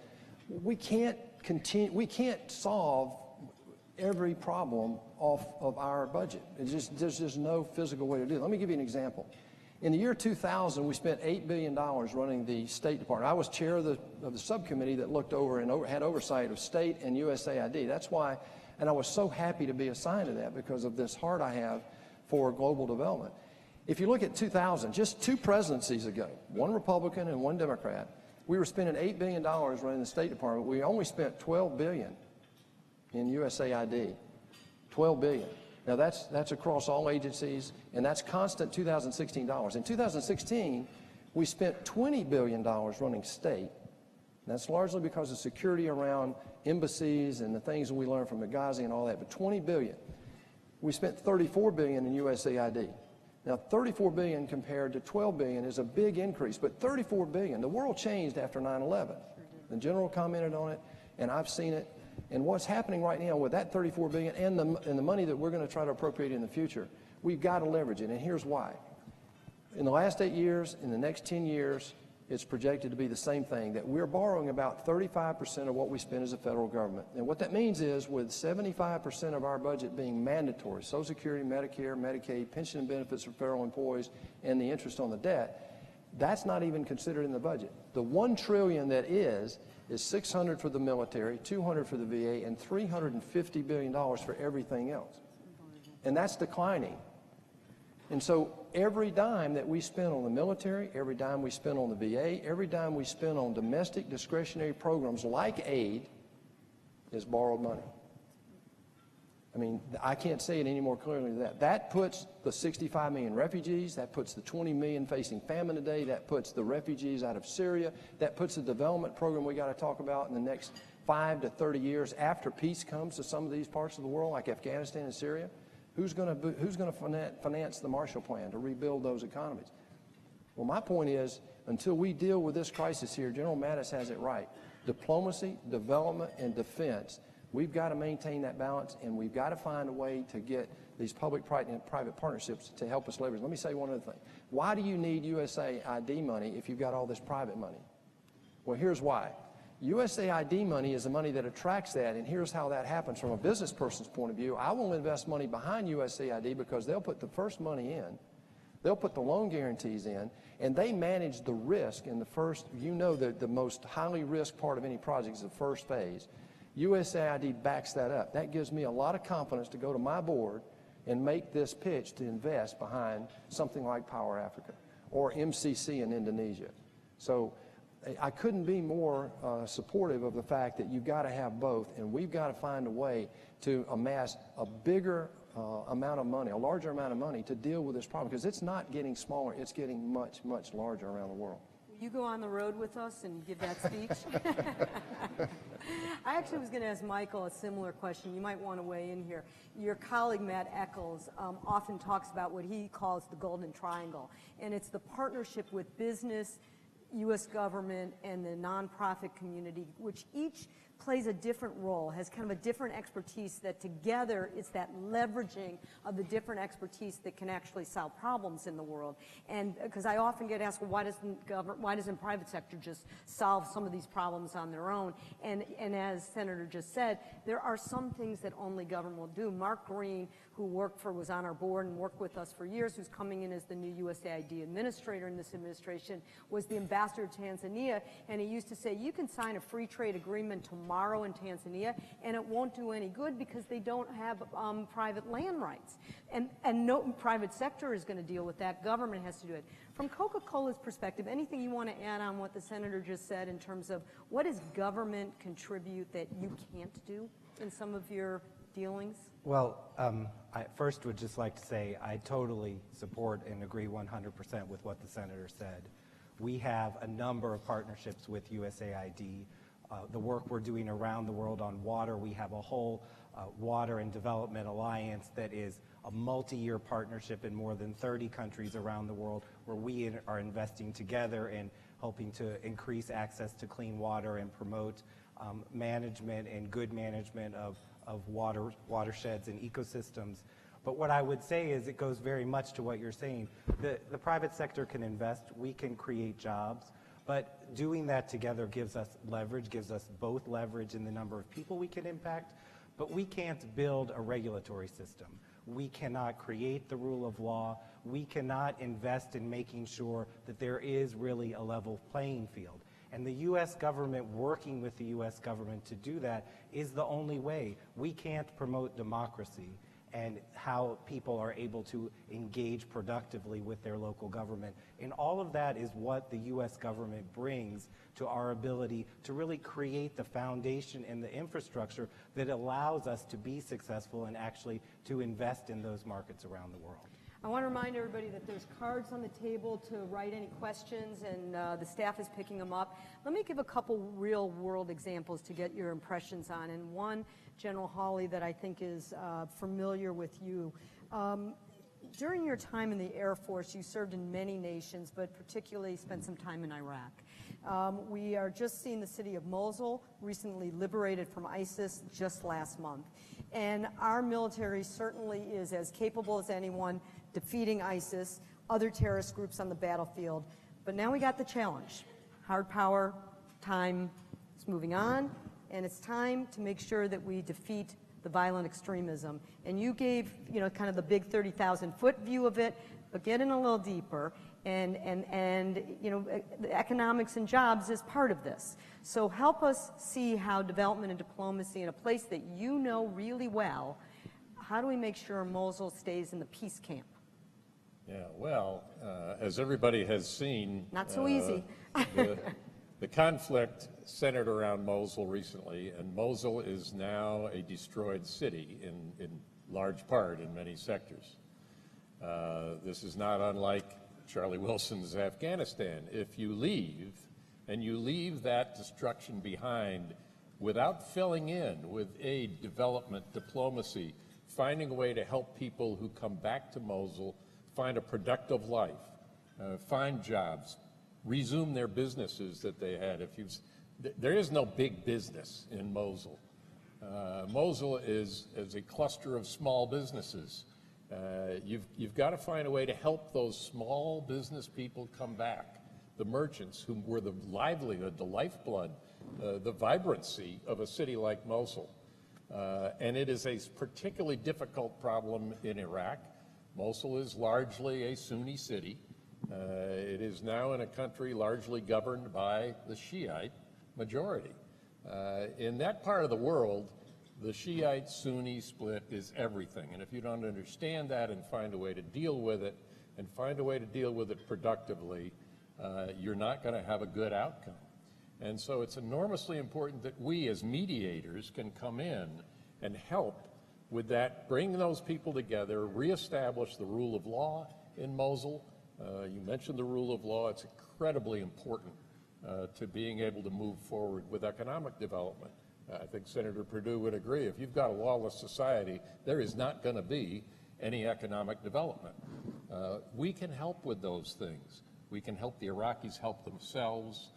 we can't solve every problem off of our budget. There's just no physical way to do it. Let me give you an example. In the year 2000, we spent $8 billion running the State Department. I was chair of the subcommittee that looked over and had oversight of state and USAID. That's why. And I was so happy to be assigned to that because of this heart I have for global development. If you look at 2000, just 2 presidencies ago, one Republican and one Democrat, we were spending $8 billion running the State Department. We only spent $12 billion in USAID, $12 billion. Now that's across all agencies, and that's constant 2016 dollars. In 2016, we spent $20 billion running state. That's largely because of security around embassies and the things that we learned from Benghazi and all that, but $20 billion. We spent $34 billion in USAID. Now, $34 billion compared to $12 billion is a big increase, but $34 billion, the world changed after 9/11. The general commented on it, and I've seen it. And what's happening right now with that $34 billion and the money that we're going to try to appropriate in the future, we've got to leverage it, and here's why. In the last 8 years, in the next 10 years, it's projected to be the same thing, that we're borrowing about 35% of what we spend as a federal government. And what that means is with 75% of our budget being mandatory, Social Security, Medicare, Medicaid, pension and benefits for federal employees, and the interest on the debt, that's not even considered in the budget. The $1 trillion that is $600 for the military, $200 for the VA, and $350 billion for everything else. And that's declining. And so every dime that we spend on the military, every dime we spend on the VA, every dime we spend on domestic discretionary programs like aid is borrowed money. I mean, I can't say it any more clearly than that. That puts the 65 million refugees, that puts the 20 million facing famine today, that puts the refugees out of Syria, that puts the development program we got to talk about in the next 5 to 30 years after peace comes to some of these parts of the world, like Afghanistan and Syria. Who's going to finance the Marshall Plan to rebuild those economies? Well, my point is, until we deal with this crisis here, General Mattis has it right. Diplomacy, development, and defense, we've got to maintain that balance, and we've got to find a way to get these public-private and private partnerships to help us leverage. Let me say one other thing. Why do you need USAID money if you've got all this private money? Well, here's why. USAID money is the money that attracts that, and here's how that happens from a business person's point of view. I will invest money behind USAID because they'll put the first money in, they'll put the loan guarantees in, and they manage the risk in the first, the most highly risk part of any project is the first phase. USAID backs that up. That gives me a lot of confidence to go to my board and make this pitch to invest behind something like Power Africa or MCC in Indonesia. So I couldn't be more supportive of the fact that you've got to have both, and we've got to find a way to amass a bigger amount of money, a larger amount of money to deal with this problem, because it's not getting smaller, it's getting much, much larger around the world. Will you go on the road with us and give that speech? I actually was going to ask Michael a similar question. You might want to weigh in here. Your colleague, Matt Eccles, often talks about what he calls the Golden Triangle, and it's the partnership with business, U.S. government, and the nonprofit community, which each plays a different role, has kind of a different expertise that together it's that leveraging of the different expertise that can actually solve problems in the world. And because I often get asked, well, why doesn't private sector just solve some of these problems on their own? And as Senator just said, there are some things that only government will do. Mark Green, who was on our board and worked with us for years, who's coming in as the new USAID administrator in this administration, was the ambassador to Tanzania, and he used to say, you can sign a free trade agreement tomorrow in Tanzania, and it won't do any good because they don't have private land rights. And no private sector is going to deal with that. Government has to do it. From Coca-Cola's perspective, anything you want to add on what the Senator just said in terms of what does government contribute that you can't do in some of your dealings? Well, I first would just like to say I totally support and agree 100% with what the Senator said. We have a number of partnerships with USAID. The work we're doing around the world on water, we have a whole water and development alliance that is a multi-year partnership in more than 30 countries around the world where we are investing together in helping to increase access to clean water and promote management and good management of watersheds and ecosystems. But what I would say is it goes very much to what you're saying. The private sector can invest, we can create jobs, but doing that together gives us leverage, gives us both leverage in the number of people we can impact, but we can't build a regulatory system. We cannot create the rule of law. We cannot invest in making sure that there is really a level playing field. And the U.S. government, working with the U.S. government to do that, is the only way. We can't promote democracy and how people are able to engage productively with their local government. And all of that is what the U.S. government brings to our ability to really create the foundation and the infrastructure that allows us to be successful and actually to invest in those markets around the world. I want to remind everybody that there's cards on the table to write any questions, and the staff is picking them up. Let me give a couple real-world examples to get your impressions on, and one, General Hawley, that I think is familiar with you. During your time in the Air Force, you served in many nations, but particularly spent some time in Iraq. We are just seeing the city of Mosul recently liberated from ISIS just last month. And our military certainly is as capable as anyone defeating ISIS, other terrorist groups on the battlefield. But now we got the challenge. Hard power, time is moving on, and it's time to make sure that we defeat the violent extremism. And you gave, kind of the big 30,000-foot view of it, but get in a little deeper. And the economics and jobs is part of this. So help us see how development and diplomacy in a place that you know really well, how do we make sure Mosul stays in the peace camp? Yeah, well, as everybody has seen, not so easy. the conflict centered around Mosul recently, and Mosul is now a destroyed city in large part in many sectors. This is not unlike Charlie Wilson's Afghanistan. If you leave, and you leave that destruction behind without filling in with aid, development, diplomacy, finding a way to help people who come back to Mosul find a productive life, find jobs, resume their businesses that they had. There is no big business in Mosul. Mosul is a cluster of small businesses. You've got to find a way to help those small business people come back, the merchants who were the livelihood, the lifeblood, the vibrancy of a city like Mosul. And it is a particularly difficult problem in Iraq. Mosul is largely a Sunni city. It is now in a country largely governed by the Shiite majority. In that part of the world, the Shiite-Sunni split is everything. And if you don't understand that and find a way to deal with it, and find a way to deal with it productively, you're not going to have a good outcome. And so it's enormously important that we as mediators can come in and help with that, bring those people together, reestablish the rule of law in Mosul. You mentioned the rule of law. It's incredibly important to being able to move forward with economic development. I think Senator Perdue would agree. If you've got a lawless society, there is not going to be any economic development. We can help with those things. We can help the Iraqis help themselves.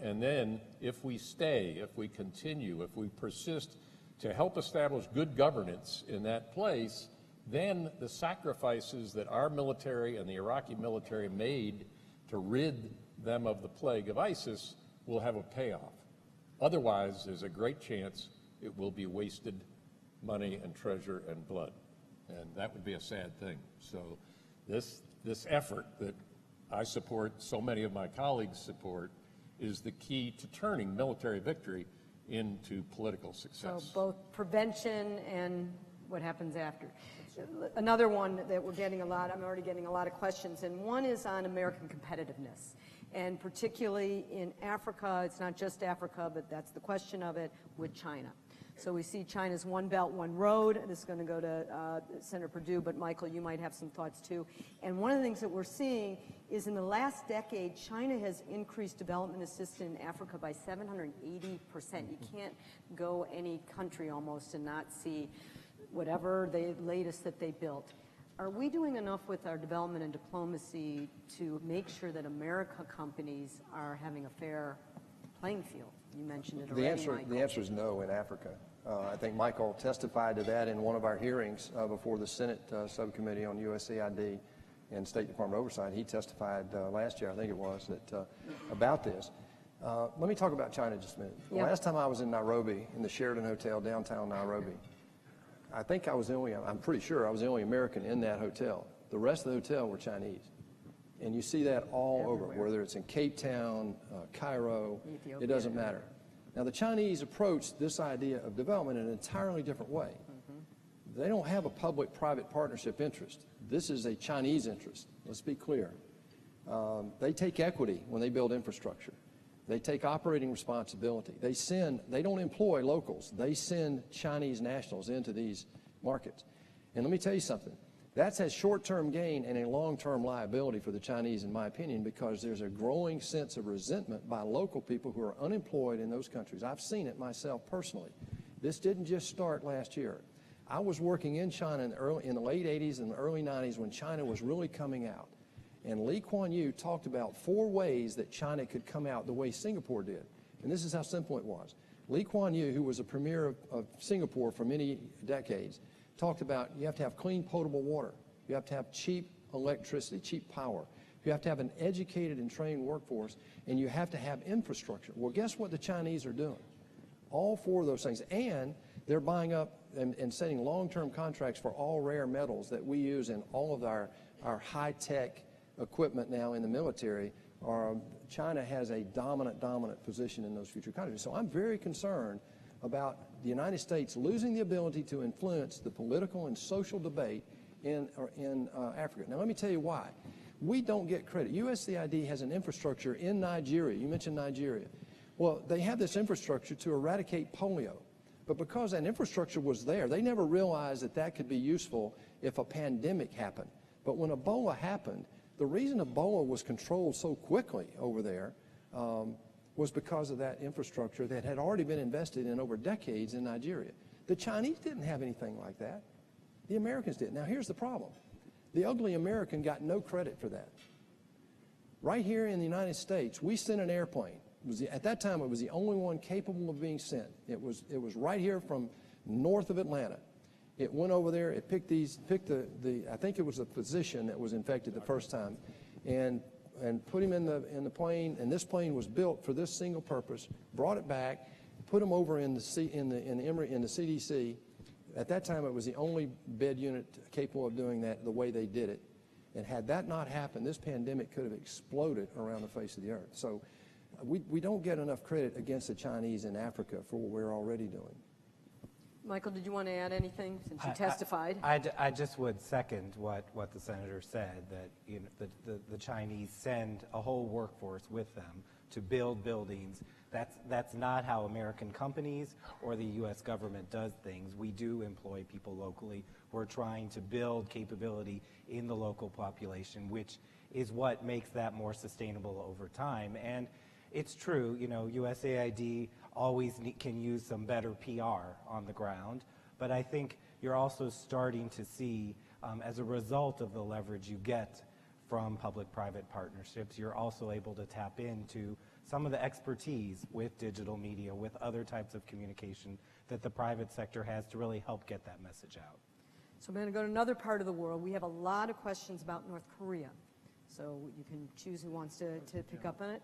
And then if we stay, if we continue, if we persist to help establish good governance in that place, then the sacrifices that our military and the Iraqi military made to rid them of the plague of ISIS will have a payoff. Otherwise, there's a great chance it will be wasted money and treasure and blood. And that would be a sad thing. So this effort that I support, so many of my colleagues support, is the key to turning military victory into political success. So both prevention and what happens after. Another one that we're getting a lot, I'm already getting a lot of questions, and one is on American competitiveness. And particularly in Africa, it's not just Africa, but that's the question of it, with China. So we see China's One Belt, One Road. This is going to go to Senator Perdue, but Michael, you might have some thoughts too. And one of the things that we're seeing is in the last decade, China has increased development assistance in Africa by 780%. You can't go any country almost and not see whatever the latest that they built. Are we doing enough with our development and diplomacy to make sure that America companies are having a fair playing field? You mentioned it already, Michael. The answer is no in Africa. I think Michael testified to that in one of our hearings before the Senate Subcommittee on USAID and State Department Oversight. He testified last year, I think it was, that about this. Let me talk about China just a minute. Yeah. Last time I was in Nairobi, in the Sheraton Hotel, downtown Nairobi, I think I was the only, I'm pretty sure I was the only American in that hotel. The rest of the hotel were Chinese. And you see that all over, whether it's in Cape Town, Cairo, Ethiopia. it doesn't matter. Now, the Chinese approach this idea of development in an entirely different way. they don't have a public-private partnership interest. This is a Chinese interest. Let's be clear. They take equity when they build infrastructure. They take operating responsibility. They don't employ locals. They send Chinese nationals into these markets. And let me tell you something. That's a short-term gain and a long-term liability for the Chinese, in my opinion, because there's a growing sense of resentment by local people who are unemployed in those countries. I've seen it myself personally. This didn't just start last year. I was working in China in the late 80s and the early 90s when China was really coming out. And Lee Kuan Yew talked about 4 ways that China could come out the way Singapore did. And this is how simple it was. Lee Kuan Yew, who was a premier of Singapore for many decades, talked about you have to have clean, potable water. You have to have cheap electricity, cheap power. You have to have an educated and trained workforce, and you have to have infrastructure. Well, guess what the Chinese are doing? All 4 of those things. And they're buying up and setting long-term contracts for all rare metals that we use in all of our high-tech equipment now in the military. China has a dominant position in those future countries. So I'm very concerned about the United States losing the ability to influence the political and social debate in Africa. Now, let me tell you why. We don't get credit. USAID has an infrastructure in Nigeria. You mentioned Nigeria. Well, they have this infrastructure to eradicate polio. But because that infrastructure was there, they never realized that that could be useful if a pandemic happened. But when Ebola happened, the reason Ebola was controlled so quickly over there was because of that infrastructure that had already been invested in over decades in Nigeria. The Chinese didn't have anything like that. The Americans did. Now, here's the problem. The ugly American got no credit for that. Right here in the United States, we sent an airplane. At that time, it was the only one capable of being sent. It was right here from north of Atlanta. It went over there. It picked I think it was a physician that was infected the first time, and put him in the plane. And this plane was built for this single purpose. Brought it back, put him over in the CDC. At that time, it was the only bed unit capable of doing that the way they did it. And had that not happened, this pandemic could have exploded around the face of the earth. So we don't get enough credit against the Chinese in Africa for what we're already doing. Michael, did you want to add anything since you testified? I just would second what the senator said, that the Chinese send a whole workforce with them to build buildings. That's not how American companies or the U.S. government does things. We do employ people locally. We're trying to build capability in the local population, which is what makes that more sustainable over time. And it's true, USAID always can use some better PR on the ground, but I think you're also starting to see, as a result of the leverage you get from public-private partnerships, you're also able to tap into some of the expertise with digital media, with other types of communication that the private sector has to really help get that message out. So I'm going to go to another part of the world. We have a lot of questions about North Korea. So you can choose who wants to pick up on it.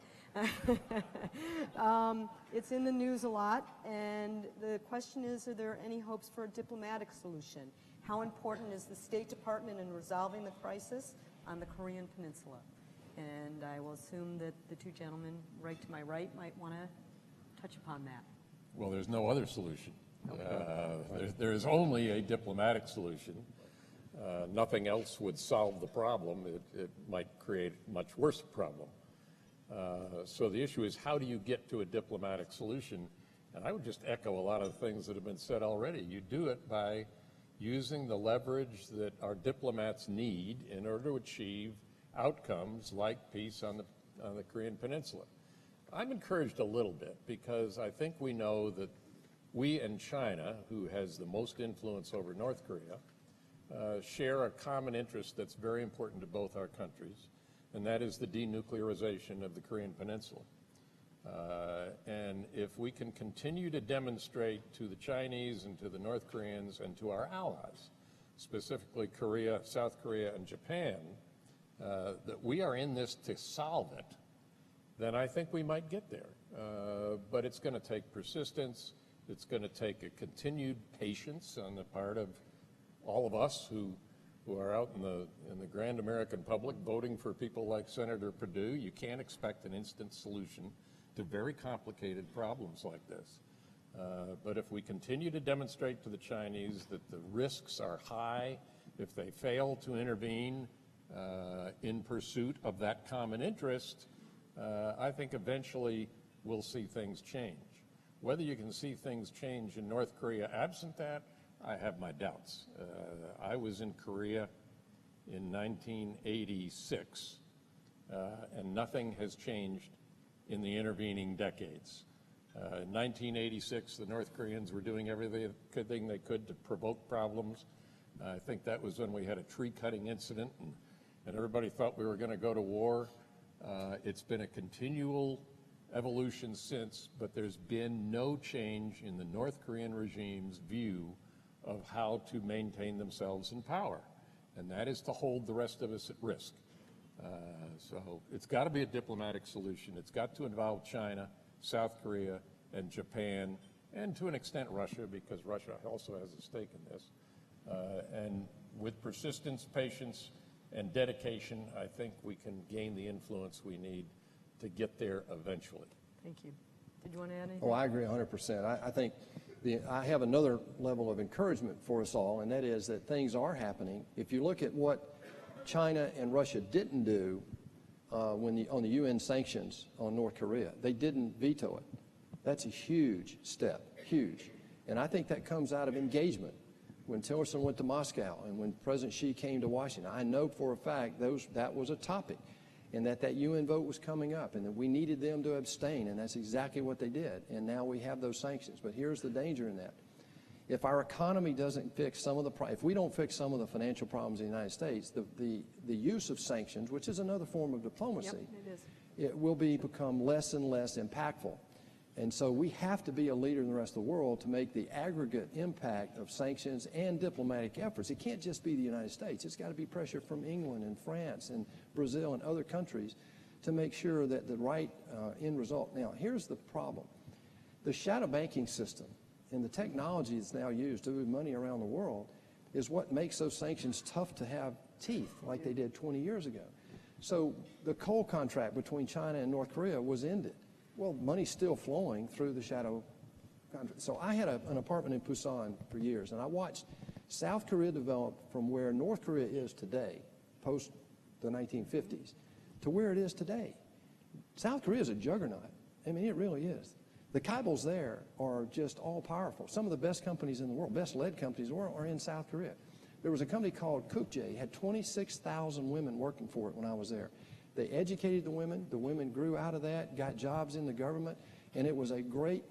It's in the news a lot, and the question is, are there any hopes for a diplomatic solution? How important is the State Department in resolving the crisis on the Korean Peninsula? And I will assume that the 2 gentlemen right to my right might want to touch upon that. Well, there's no other solution. There is only a diplomatic solution. Nothing else would solve the problem. It might create a much worse problem. So the issue is, how do you get to a diplomatic solution? And I would just echo a lot of the things that have been said already. You do it by using the leverage that our diplomats need in order to achieve outcomes like peace on the Korean Peninsula. I'm encouraged a little bit because I think we know that we and China, who has the most influence over North Korea, share a common interest that's very important to both our countries, and that is the denuclearization of the Korean Peninsula. And if we can continue to demonstrate to the Chinese and to the North Koreans and to our allies, specifically Korea, South Korea, and Japan, that we are in this to solve it, then I think we might get there. But it's going to take persistence. It's going to take a continued patience on the part of all of us who are out in the grand American public voting for people like Senator Perdue. You can't expect an instant solution to very complicated problems like this. But if we continue to demonstrate to the Chinese that the risks are high, if they fail to intervene in pursuit of that common interest, I think eventually we'll see things change. Whether you can see things change in North Korea absent that, I have my doubts. I was in Korea in 1986, and nothing has changed in the intervening decades. In 1986, the North Koreans were doing everything they could to provoke problems. I think that was when we had a tree-cutting incident, and everybody thought we were going to go to war. It's been a continual evolution since, but there's been no change in the North Korean regime's view of how to maintain themselves in power, and that is to hold the rest of us at risk. So it's got to be a diplomatic solution. It's got to involve China, South Korea, and Japan, and to an extent Russia, because Russia also has a stake in this. And with persistence, patience, and dedication, I think we can gain the influence we need to get there eventually. Thank you. Did you want to add anything? Oh, I agree 100%. I think I have another level of encouragement for us all, and that is that things are happening. If you look at what China and Russia didn't do on the UN sanctions on North Korea, they didn't veto it. That's a huge step, huge. And I think that comes out of engagement. When Tillerson went to Moscow and when President Xi came to Washington, I know for a fact that was a topic, and that UN vote was coming up, and that we needed them to abstain, and that's exactly what they did. And now we have those sanctions. But here's the danger in that. If our economy doesn't fix if we don't fix some of the financial problems in the United States, the use of sanctions, which is another form of diplomacy, it will become less and less impactful. And so we have to be a leader in the rest of the world to make the aggregate impact of sanctions and diplomatic efforts. It can't just be the United States. It's got to be pressure from England and France and Brazil and other countries to make sure that the right end result. Now, here's the problem. The shadow banking system and the technology that's now used to move money around the world is what makes those sanctions tough to have teeth like they did 20 years ago. So the coal contract between China and North Korea was ended. Well, money's still flowing through the shadow contract. So I had an apartment in Busan for years, and I watched South Korea develop from where North Korea is today, post the 1950s, to where it is today. South Korea is a juggernaut. I mean, it really is. The cables there are just all powerful. Some of the best companies in the world, best led companies in the world, are in South Korea. There was a company called Kukje, had 26,000 women working for it when I was there. They educated the women grew out of that, got jobs in the government, and it was a great,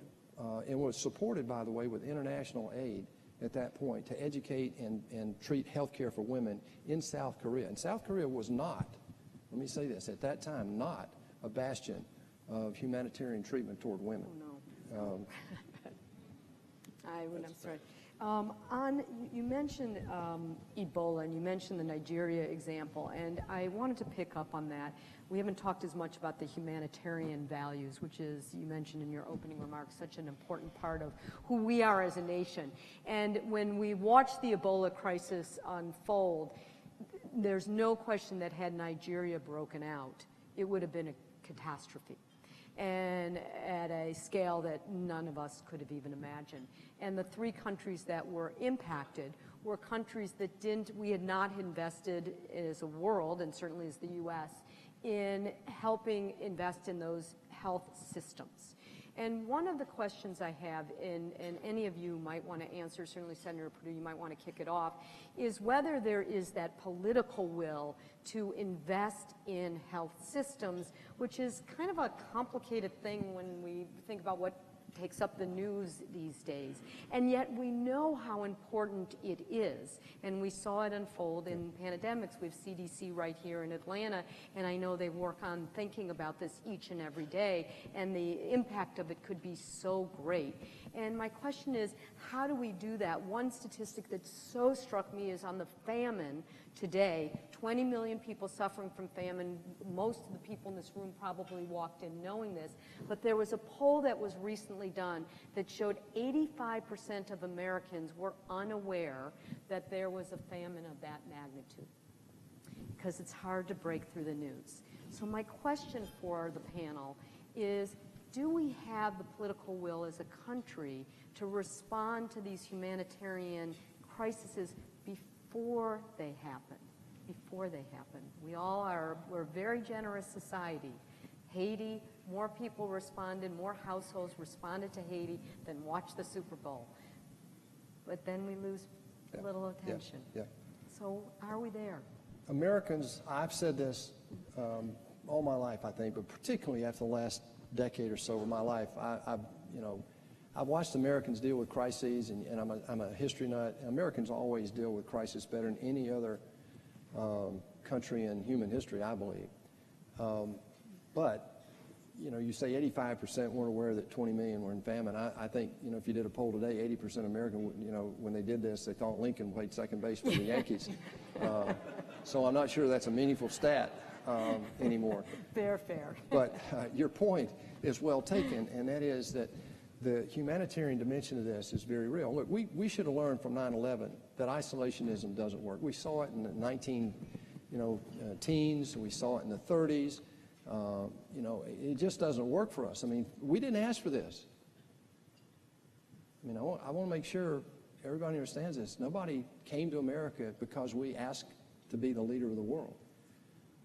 it was supported, by the way, with international aid at that point to educate and treat health care for women in South Korea. And South Korea was not, let me say this, at that time, not a bastion of humanitarian treatment toward women. Oh, no. I'm sorry. You mentioned Ebola, and you mentioned the Nigeria example, and I wanted to pick up on that. We haven't talked as much about the humanitarian values, which is, you mentioned in your opening remarks, such an important part of who we are as a nation. And when we watch the Ebola crisis unfold, there's no question that had Nigeria broken out, it would have been a catastrophe, and at a scale that none of us could have even imagined. And the three countries that were impacted were countries that we had not invested as a world, and certainly as the U.S., in helping invest in those health systems. And one of the questions I have, and any of you might want to answer, certainly Senator Perdue, you might want to kick it off, is whether there is that political will to invest in health systems, which is kind of a complicated thing when we think about what takes up the news these days. And yet we know how important it is. And we saw it unfold in pandemics. We have CDC right here in Atlanta, and I know they work on thinking about this each and every day, and the impact of it could be so great. And my question is, how do we do that? One statistic that so struck me is on the famine today, 20 million people suffering from famine. Most of the people in this room probably walked in knowing this, but there was a poll that was recently done that showed 85% of Americans were unaware that there was a famine of that magnitude, because it's hard to break through the news. So my question for the panel is, do we have the political will as a country to respond to these humanitarian crises before they happen? Before they happen. We're a very generous society. Haiti, more people responded, more households responded to Haiti than watched the Super Bowl. But then we lose a little attention. Yeah. So are we there? Americans, I've said this all my life, I think, but particularly after the last decade or so of my life, I've watched Americans deal with crises, and I'm a history nut. Americans always deal with crisis better than any other country in human history, I believe. But you say 85% weren't aware that 20 million were in famine. I think, if you did a poll today, 80% of Americans, when they did this, they thought Lincoln played second base for the Yankees. So I'm not sure that's a meaningful stat anymore. Fair. But your point is well taken, and that is that the humanitarian dimension of this is very real. Look, we should have learned from 9/11 that isolationism doesn't work. We saw it in the teens, we saw it in the 30s. It just doesn't work for us. I mean, we didn't ask for this. I want to make sure everybody understands this. Nobody came to America because we asked to be the leader of the world.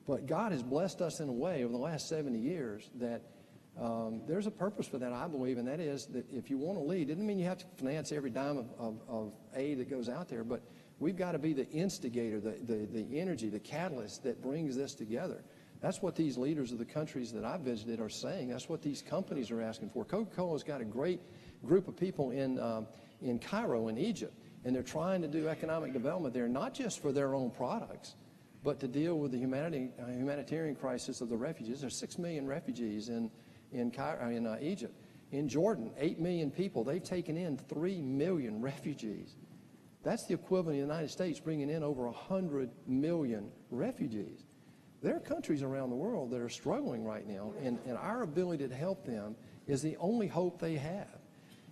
But God has blessed us in a way over the last 70 years that there's a purpose for that, I believe, and that is that if you want to lead, it doesn't mean you have to finance every dime of aid that goes out there, but we've got to be the instigator, the energy, the catalyst that brings this together. That's what these leaders of the countries that I've visited are saying. That's what these companies are asking for. Coca-Cola's got a great group of people in Cairo, in Egypt, and they're trying to do economic development there, not just for their own products, but to deal with the humanitarian crisis of the refugees. There's 6 million refugees in Egypt. In Jordan, 8 million people. They've taken in 3 million refugees. That's the equivalent of the United States bringing in over 100 million refugees. There are countries around the world that are struggling right now, and our ability to help them is the only hope they have.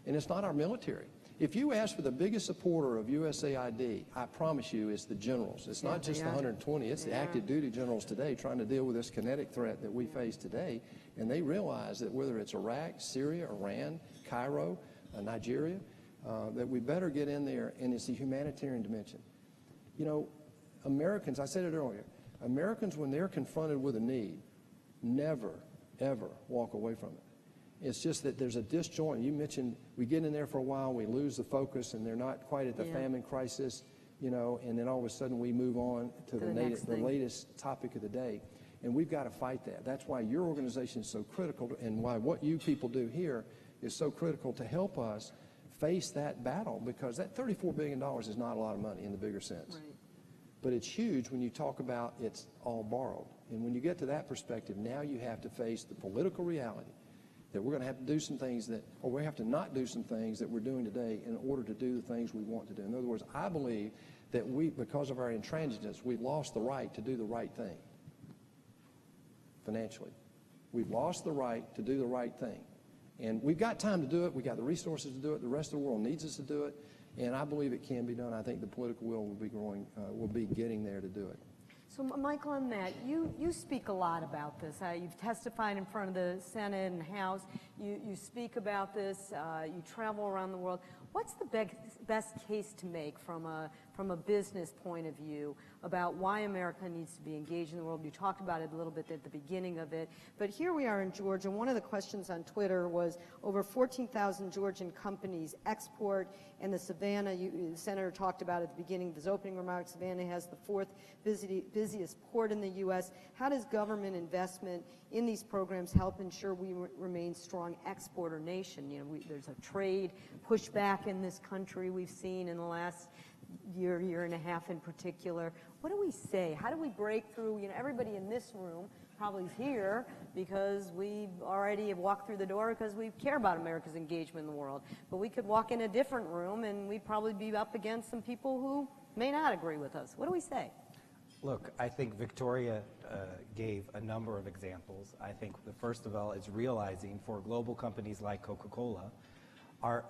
And it's not our military. If you ask for the biggest supporter of USAID, I promise you it's the generals. It's not just the 120. It's the active duty generals today trying to deal with this kinetic threat that we face today. And they realize that whether it's Iraq, Syria, Iran, Cairo, Nigeria, that we better get in there, and it's the humanitarian dimension. Americans, I said it earlier, Americans, when they're confronted with a need, never, ever walk away from it. It's just that there's a disjoint. You mentioned we get in there for a while, we lose the focus, and they're not quite at the famine crisis, and then all of a sudden we move on to the latest topic of the day. And we've got to fight that. That's why your organization is so critical, and why what you people do here is so critical to help us face that battle, because that $34 billion is not a lot of money in the bigger sense. Right. But it's huge when you talk about it's all borrowed. And when you get to that perspective, now you have to face the political reality that we're going to have to do some things or we have to not do some things that we're doing today in order to do the things we want to do. In other words, I believe that because of our intransigence, we've lost the right to do the right thing financially. We've lost the right to do the right thing. And we've got time to do it. We've got the resources to do it. The rest of the world needs us to do it. And I believe it can be done. I think the political will will be getting there to do it. So, Michael and Matt, you speak a lot about this. You've testified in front of the Senate and House. You speak about this. You travel around the world. What's the best case to make from a business point of view about why America needs to be engaged in the world? You talked about it a little bit at the beginning of it. But here we are in Georgia. One of the questions on Twitter was over 14,000 Georgian companies export, and the Savannah, the Senator talked about at the beginning of his opening remarks, Savannah has the 4th busiest port in the U.S. How does government investment in these programs help ensure we remain strong exporter nation? There's a trade pushback in this country we've seen in the last year and a half in particular. What do we say? How do we break through? Everybody in this room probably is here because we already have walked through the door because we care about America's engagement in the world. But we could walk in a different room and we'd probably be up against some people who may not agree with us. What do we say? Look, I think Victoria gave a number of examples. I think the first of all is realizing for global companies like Coca-Cola,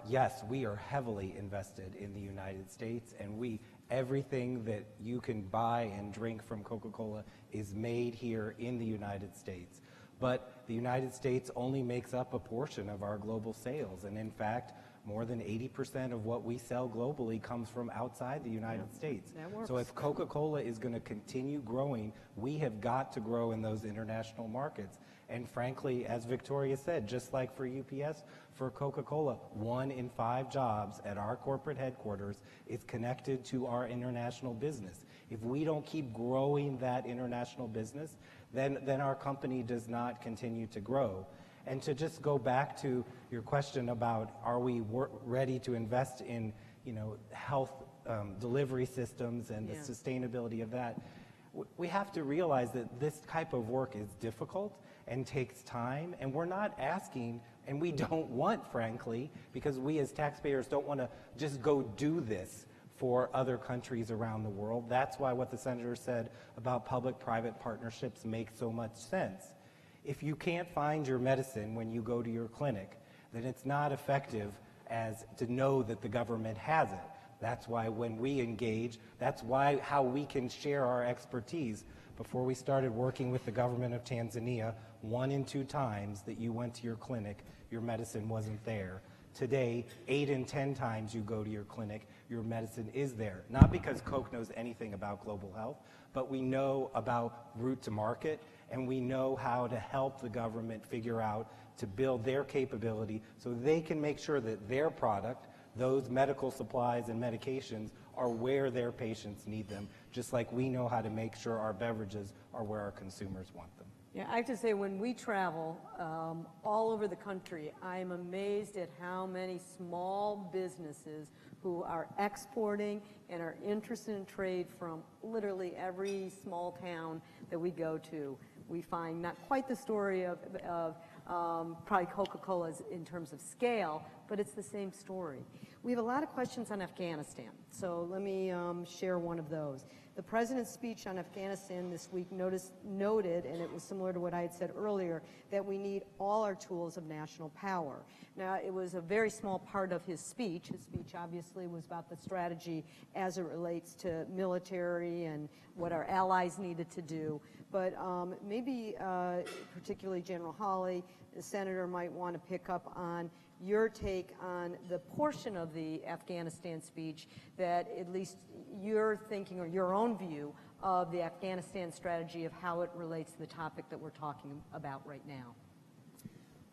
yes, we are heavily invested in the United States, and everything that you can buy and drink from Coca-Cola is made here in the United States. But the United States only makes up a portion of our global sales. And in fact, more than 80% of what we sell globally comes from outside the United States. That works. So if Coca-Cola is going to continue growing, we have got to grow in those international markets. And frankly, as Victoria said, just like for UPS, for Coca-Cola, 1 in 5 jobs at our corporate headquarters is connected to our international business. If we don't keep growing that international business, then our company does not continue to grow. And to just go back to your question about are we ready to invest in, health delivery systems and the sustainability of that, we have to realize that this type of work is difficult and takes time, and we're not asking, and we don't want, frankly, because we as taxpayers don't want to just go do this for other countries around the world. That's why what the Senator said about public-private partnerships makes so much sense. If you can't find your medicine when you go to your clinic, then it's not effective as to know that the government has it. That's why when we engage, that's why how we can share our expertise. Before we started working with the government of Tanzania, 1 in 2 times that you went to your clinic, your medicine wasn't there. Today, 8 in 10 times you go to your clinic, your medicine is there. Not because Coke knows anything about global health, but we know about route to market, and we know how to help the government figure out to build their capability so they can make sure that their product, those medical supplies and medications, are where their patients need them, just like we know how to make sure our beverages are where our consumers want them. Yeah, I have to say, when we travel all over the country, I am amazed at how many small businesses who are exporting and are interested in trade from literally every small town that we go to. We find not quite the story of probably Coca-Cola's in terms of scale, but it's the same story. We have a lot of questions on Afghanistan, so let me share one of those. The President's speech on Afghanistan this week noted, and it was similar to what I had said earlier, that we need all our tools of national power. Now, it was a very small part of his speech. His speech obviously was about the strategy as it relates to military and what our allies needed to do. But maybe particularly General Hawley, the Senator, might want to pick up on your take on the portion of the Afghanistan speech that at least you're thinking, or your own view of the Afghanistan strategy, of how it relates to the topic that we're talking about right now.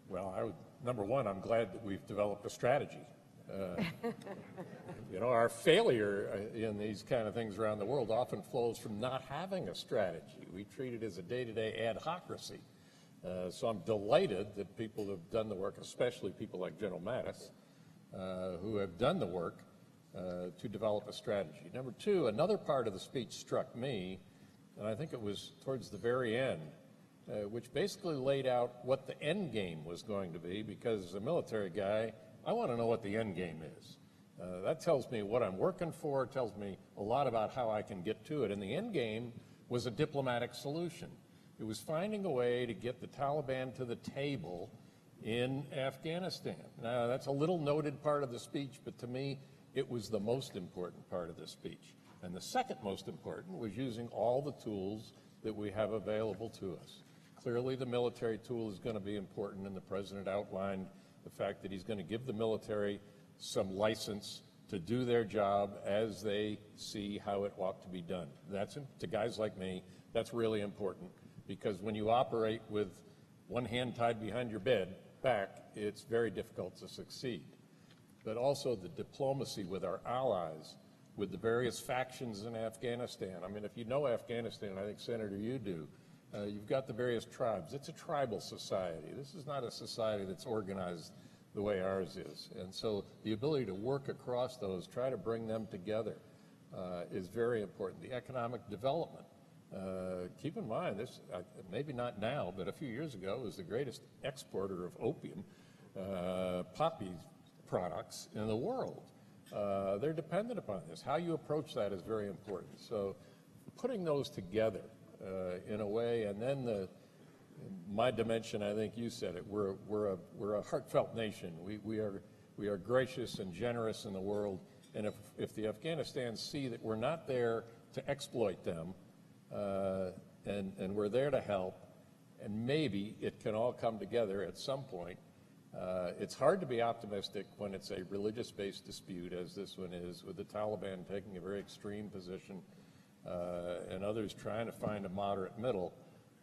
Well, number one, I'm glad that we've developed a strategy. Our failure in these kind of things around the world often flows from not having a strategy. We treat it as a day-to-day adhocracy. So I'm delighted that people have done the work, especially people like General Mattis, who have done the work to develop a strategy. Number two, another part of the speech struck me, and I think it was towards the very end, which basically laid out what the end game was going to be, because as a military guy, I want to know what the end game is. That tells me what I'm working for, tells me a lot about how I can get to it. And the end game was a diplomatic solution. It was finding a way to get the Taliban to the table in Afghanistan. Now, that's a little noted part of the speech, but to me, it was the most important part of the speech. And the second most important was using all the tools that we have available to us. Clearly, the military tool is going to be important, and the President outlined the fact that he's going to give the military some license to do their job as they see how it ought to be done. That's, to guys like me, that's really important, because when you operate with one hand tied behind your back, it's very difficult to succeed. But also the diplomacy with our allies, with the various factions in Afghanistan. I mean, if you know Afghanistan, I think, Senator, you do, you've got the various tribes. It's a tribal society. This is not a society that's organized the way ours is. And so the ability to work across those, try to bring them together, is very important. The economic development. Keep in mind, this maybe not now, but a few years ago, it was the greatest exporter of opium, poppy products in the world. They're dependent upon this. How you approach that is very important. So putting those together in a way, and then my dimension, I think you said it, we're a heartfelt nation. We are gracious and generous in the world, and if the Afghanistans see that we're not there to exploit them, and we're there to help, and maybe it can all come together at some point. It's hard to be optimistic when it's a religious-based dispute, as this one is, with the Taliban taking a very extreme position and others trying to find a moderate middle.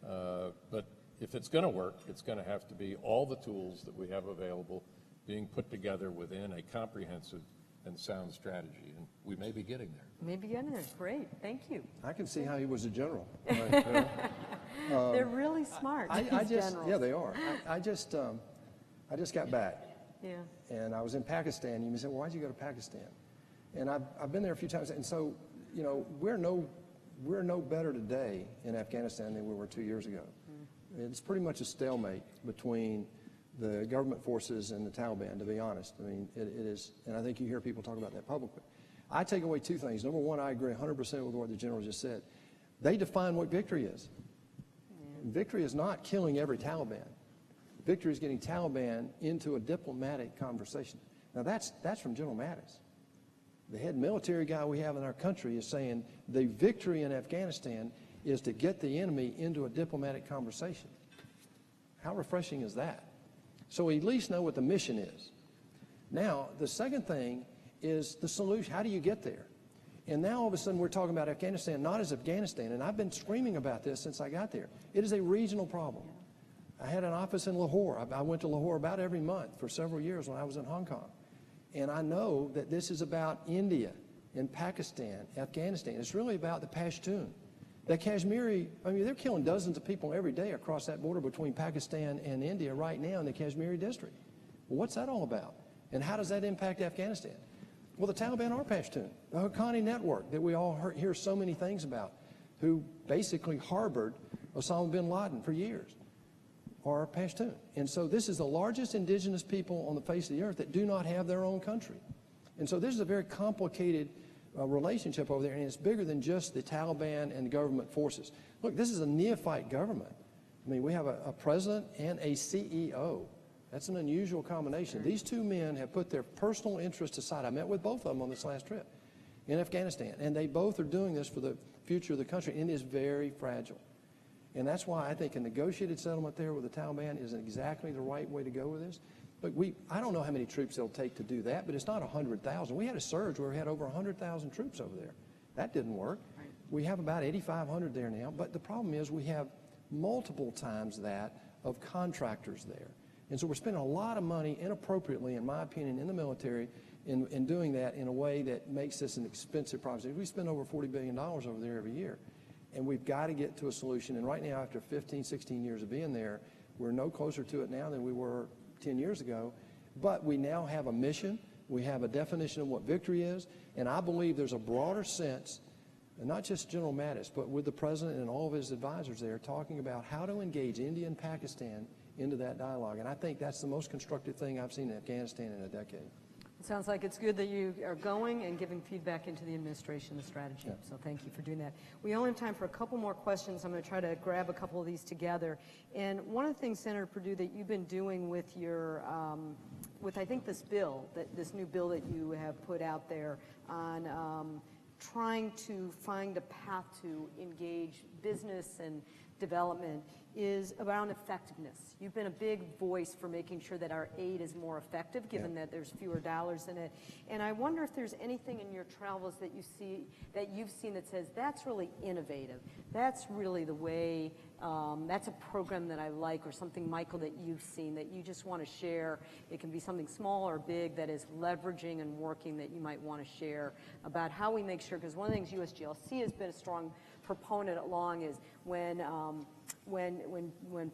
But if it's going to work, it's going to have to be all the tools that we have available being put together within a comprehensive and sound strategy, and we may be getting there. Maybe getting there. Great, thank you. I can see how he was a general. They're really smart. Yeah, they are. I just got back. Yeah. And I was in Pakistan. You may say, well, why'd you go to Pakistan? And I've been there a few times. And so, you know, we're no better today in Afghanistan than we were 2 years ago. It's pretty much a stalemate between the government forces and the Taliban, to be honest. I mean, it is, and I think you hear people talk about that publicly. I take away two things. Number one, I agree 100% with what the general just said. They define what victory is. Victory is not killing every Taliban. Victory is getting Taliban into a diplomatic conversation. Now, that's from General Mattis. The head military guy we have in our country is saying the victory in Afghanistan is to get the enemy into a diplomatic conversation. How refreshing is that? So we at least know what the mission is. Now, the second thing is the solution. How do you get there? And now all of a sudden we're talking about Afghanistan not as Afghanistan, and I've been screaming about this since I got there. It is a regional problem. I had an office in Lahore. I went to Lahore about every month for several years when I was in Hong Kong. And I know that this is about India and Pakistan, Afghanistan. It's really about the Pashtun. The Kashmiri, I mean, they're killing dozens of people every day across that border between Pakistan and India right now in the Kashmiri district. Well, what's that all about? And how does that impact Afghanistan? Well, the Taliban are Pashtun. The Haqqani network that we all hear so many things about, who basically harbored Osama bin Laden for years, are Pashtun. And so this is the largest indigenous people on the face of the earth that do not have their own country. And so this is a very complicated relationship over there, and it's bigger than just the Taliban and the government forces. Look, this is a neophyte government. I mean, we have a president and a CEO. That's an unusual combination. These two men have put their personal interests aside. I met with both of them on this last trip in Afghanistan, and they both are doing this for the future of the country, and it is very fragile. And that's why I think a negotiated settlement there with the Taliban is exactly the right way to go with this. But I don't know how many troops it'll take to do that, but it's not 100,000. We had a surge where we had over 100,000 troops over there. That didn't work. Right. We have about 8,500 there now, but the problem is we have multiple times that of contractors there. And so we're spending a lot of money inappropriately, in my opinion, in the military in doing that in a way that makes this an expensive project. We spend over $40 billion over there every year. And we've got to get to a solution. And right now, after 15, 16 years of being there, we're no closer to it now than we were 10 years ago. But we now have a mission. We have a definition of what victory is. And I believe there's a broader sense, and not just General Mattis, but with the president and all of his advisors there, talking about how to engage India and Pakistan into that dialogue. And I think that's the most constructive thing I've seen in Afghanistan in a decade. It sounds like it's good that you are going and giving feedback into the administration, the strategy. Yeah. So thank you for doing that. We only have time for a couple more questions. I'm going to try to grab a couple of these together. And one of the things, Senator Perdue, that you've been doing with your, with I think this bill, this new bill that you have put out there on trying to find a path to engage business and development, is around effectiveness. You've been a big voice for making sure that our aid is more effective, given that there's fewer dollars in it. And I wonder if there's anything in your travels that you see, that you've seen, that says that's really innovative. That's really the way. That's a program that I like, or something, Michael, that you've seen that you just want to share. It can be something small or big that is leveraging and working that you might want to share about how we make sure. Because one of the things USGLC has been a strong proponent along is when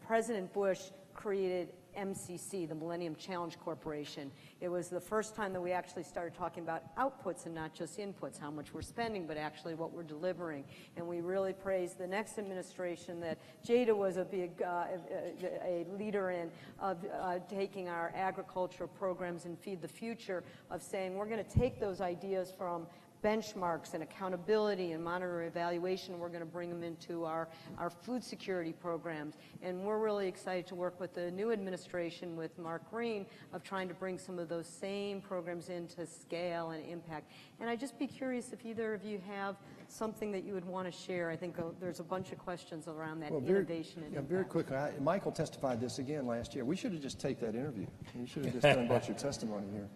President Bush created MCC, the Millennium Challenge Corporation, it was the first time that we actually started talking about outputs and not just inputs, how much we're spending, but actually what we're delivering. And we really praise the next administration that Jada was a big a leader in, of taking our agricultural programs and Feed the Future, of saying we're going to take those ideas from benchmarks and accountability and monitor evaluation. We're going to bring them into our food security programs. And we're really excited to work with the new administration, with Mark Green, of trying to bring some of those same programs into scale and impact. And I'd just be curious if either of you have something that you would want to share. I think there's a bunch of questions around that innovation and impact. Very quickly, Michael testified this again last year. We should have just taped that interview. You should have just done about your testimony here.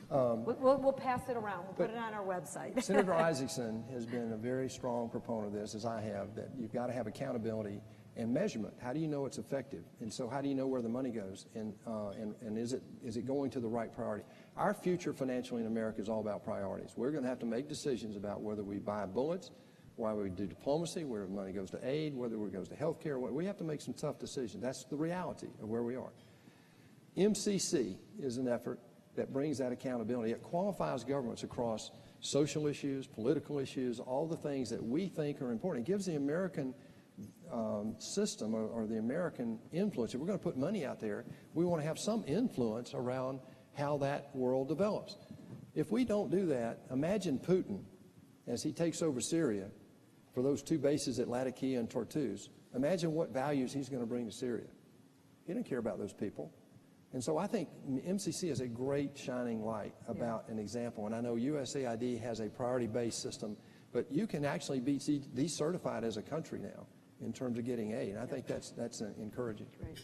We'll pass it around. We'll put it on our website. Senator Isaacson has been a very strong proponent of this, as I have, that you've got to have accountability and measurement. How do you know it's effective? And so how do you know where the money goes? And is it going to the right priority? Our future financially in America is all about priorities. We're going to have to make decisions about whether we buy bullets, why we do diplomacy, where the money goes to aid, whether it goes to health care. We have to make some tough decisions. That's the reality of where we are. MCC is an effort that brings that accountability. It qualifies governments across social issues, political issues, all the things that we think are important. It gives the American system or the American influence. If we're going to put money out there, we want to have some influence around how that world develops. If we don't do that, imagine Putin as he takes over Syria for those 2 bases at Latakia and Tartus. Imagine what values he's going to bring to Syria. He didn't care about those people. And so I think MCC is a great shining light about an example. And I know USAID has a priority-based system, but you can actually be decertified as a country now in terms of getting aid. I think that's encouraging. Great.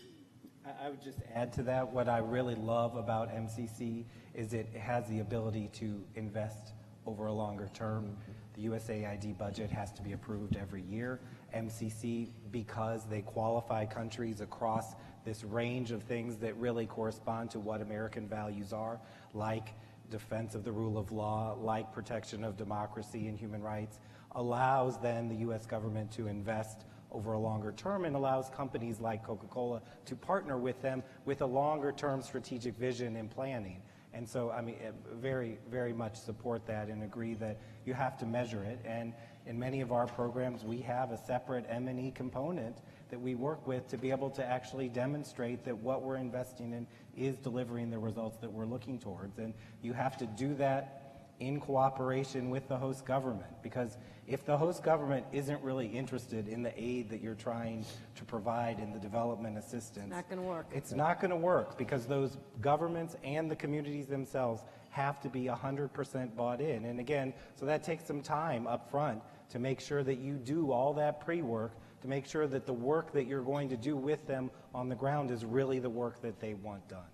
I would just add to that, what I really love about MCC is it has the ability to invest over a longer term. The USAID budget has to be approved every year. MCC, because they qualify countries across this range of things that really correspond to what American values are, like defense of the rule of law, like protection of democracy and human rights, allows then the U.S. government to invest over a longer term and allows companies like Coca-Cola to partner with them with a longer term strategic vision and planning. And so, I mean, very, very much support that and agree that you have to measure it. And in many of our programs, we have a separate M&E component that we work with to be able to actually demonstrate that what we're investing in is delivering the results that we're looking towards. And you have to do that in cooperation with the host government, because if the host government isn't really interested in the aid that you're trying to provide in the development assistance, it's not going to work. It's not going to work, because those governments and the communities themselves have to be 100% bought in. And again, so that takes some time up front to make sure that you do all that pre-work, to make sure that the work that you're going to do with them on the ground is really the work that they want done.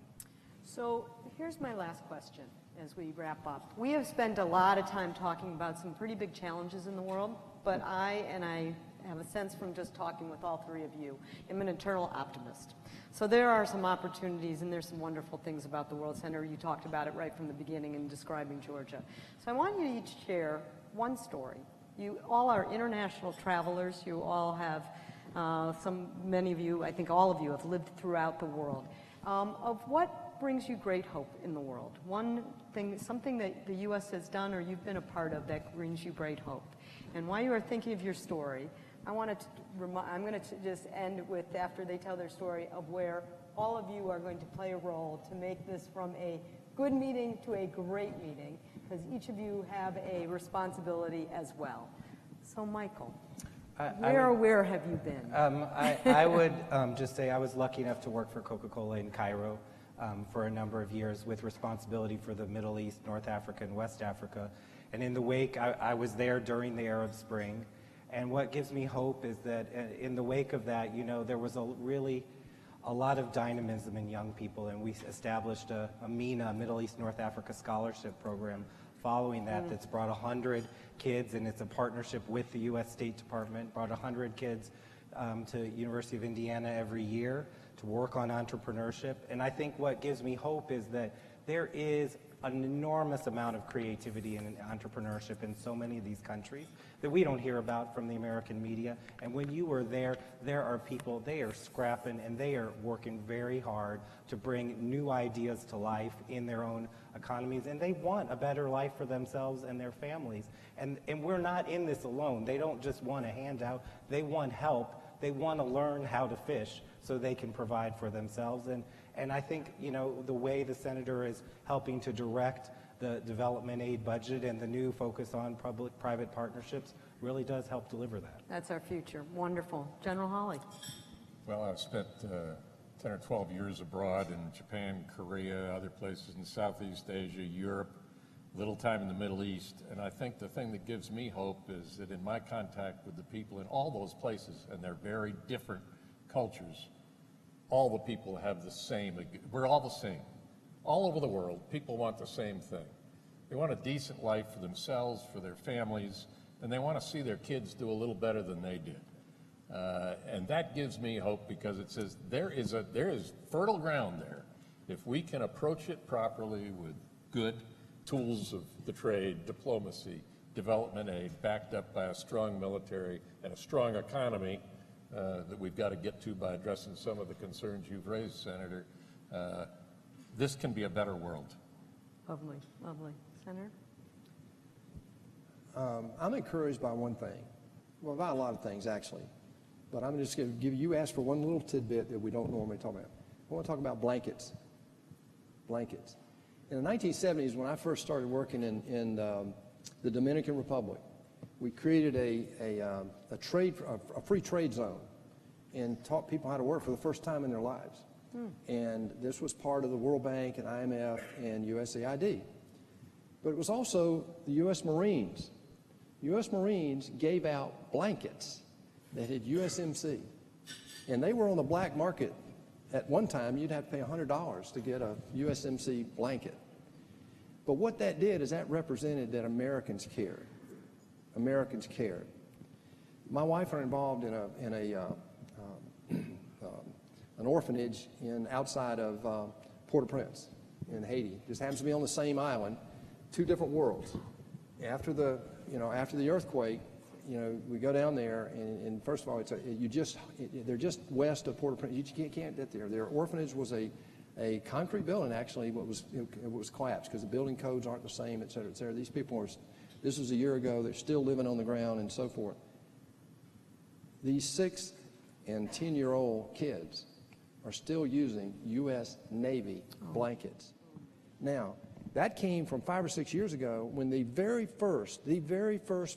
So here's my last question as we wrap up. We have spent a lot of time talking about some pretty big challenges in the world, but I have a sense from just talking with all three of you, am an eternal optimist. So there are some opportunities and there's some wonderful things about the World Center. You talked about it right from the beginning in describing Georgia. So I want you to each share one story. You all are international travelers. You all have, many of you, I think all of you have lived throughout the world. Of what brings you great hope in the world? One thing, something that the U.S. has done or you've been a part of that brings you great hope. And while you are thinking of your story, I'm going to just end with, after they tell their story, of where all of you are going to play a role to make this from a good meeting to a great meeting, because each of you have a responsibility as well. So Michael, where have you been? I would just say I was lucky enough to work for Coca-Cola in Cairo for a number of years with responsibility for the Middle East, North Africa, and West Africa. And in the wake, I was there during the Arab Spring. And what gives me hope is that in the wake of that, you know, there was a lot of dynamism in young people, and we established a MENA, Middle East North Africa Scholarship Program following that that's brought 100 kids, and it's a partnership with the U.S. State Department, brought 100 kids to University of Indiana every year to work on entrepreneurship. And I think what gives me hope is that there is an enormous amount of creativity and entrepreneurship in so many of these countries that we don't hear about from the American media. And when you were there, there are people, they are scrapping and they are working very hard to bring new ideas to life in their own economies, and they want a better life for themselves and their families. And we're not in this alone. They don't just want a handout, they want help. They want to learn how to fish so they can provide for themselves. And I think, you know, the way the senator is helping to direct the development aid budget and the new focus on public-private partnerships really does help deliver that. That's our future. Wonderful. General Hawley. Well, I've spent 10 or 12 years abroad in Japan, Korea, other places in Southeast Asia, Europe, little time in the Middle East, and I think the thing that gives me hope is that in my contact with the people in all those places, and they're very different cultures, all the people have the same, we're all the same. All over the world, people want the same thing. They want a decent life for themselves, for their families, and they want to see their kids do a little better than they did. And that gives me hope because it says there is fertile ground there. If we can approach it properly with good tools of the trade, diplomacy, development aid, backed up by a strong military and a strong economy that we've got to get to by addressing some of the concerns you've raised, Senator, this can be a better world. Lovely, lovely. Senator? I'm encouraged by one thing. Well, by a lot of things, actually. But I'm just going to give you asked for one little tidbit that we don't normally talk about. I want to talk about blankets. Blankets. In the 1970s, when I first started working in the Dominican Republic, we created a free trade zone and taught people how to work for the first time in their lives. And this was part of the World Bank and IMF and USAID. But it was also the U.S. Marines. U.S. Marines gave out blankets that had USMC. And they were on the black market. At one time, you'd have to pay $100 to get a USMC blanket. But what that did is that represented that Americans cared. Americans cared. My wife are involved in an orphanage outside of Port-au-Prince in Haiti. Just happens to be on the same island, two different worlds. After the earthquake, we go down there, and first of all, they're just west of Port-au-Prince. You can't get there. Their orphanage was a concrete building, actually. It was collapsed because the building codes aren't the same, et cetera, et cetera. These people this was a year ago. They're still living on the ground and so forth. These 6- and 10-year-old kids are still using U.S. Navy blankets. Now, that came from 5 or 6 years ago when the very first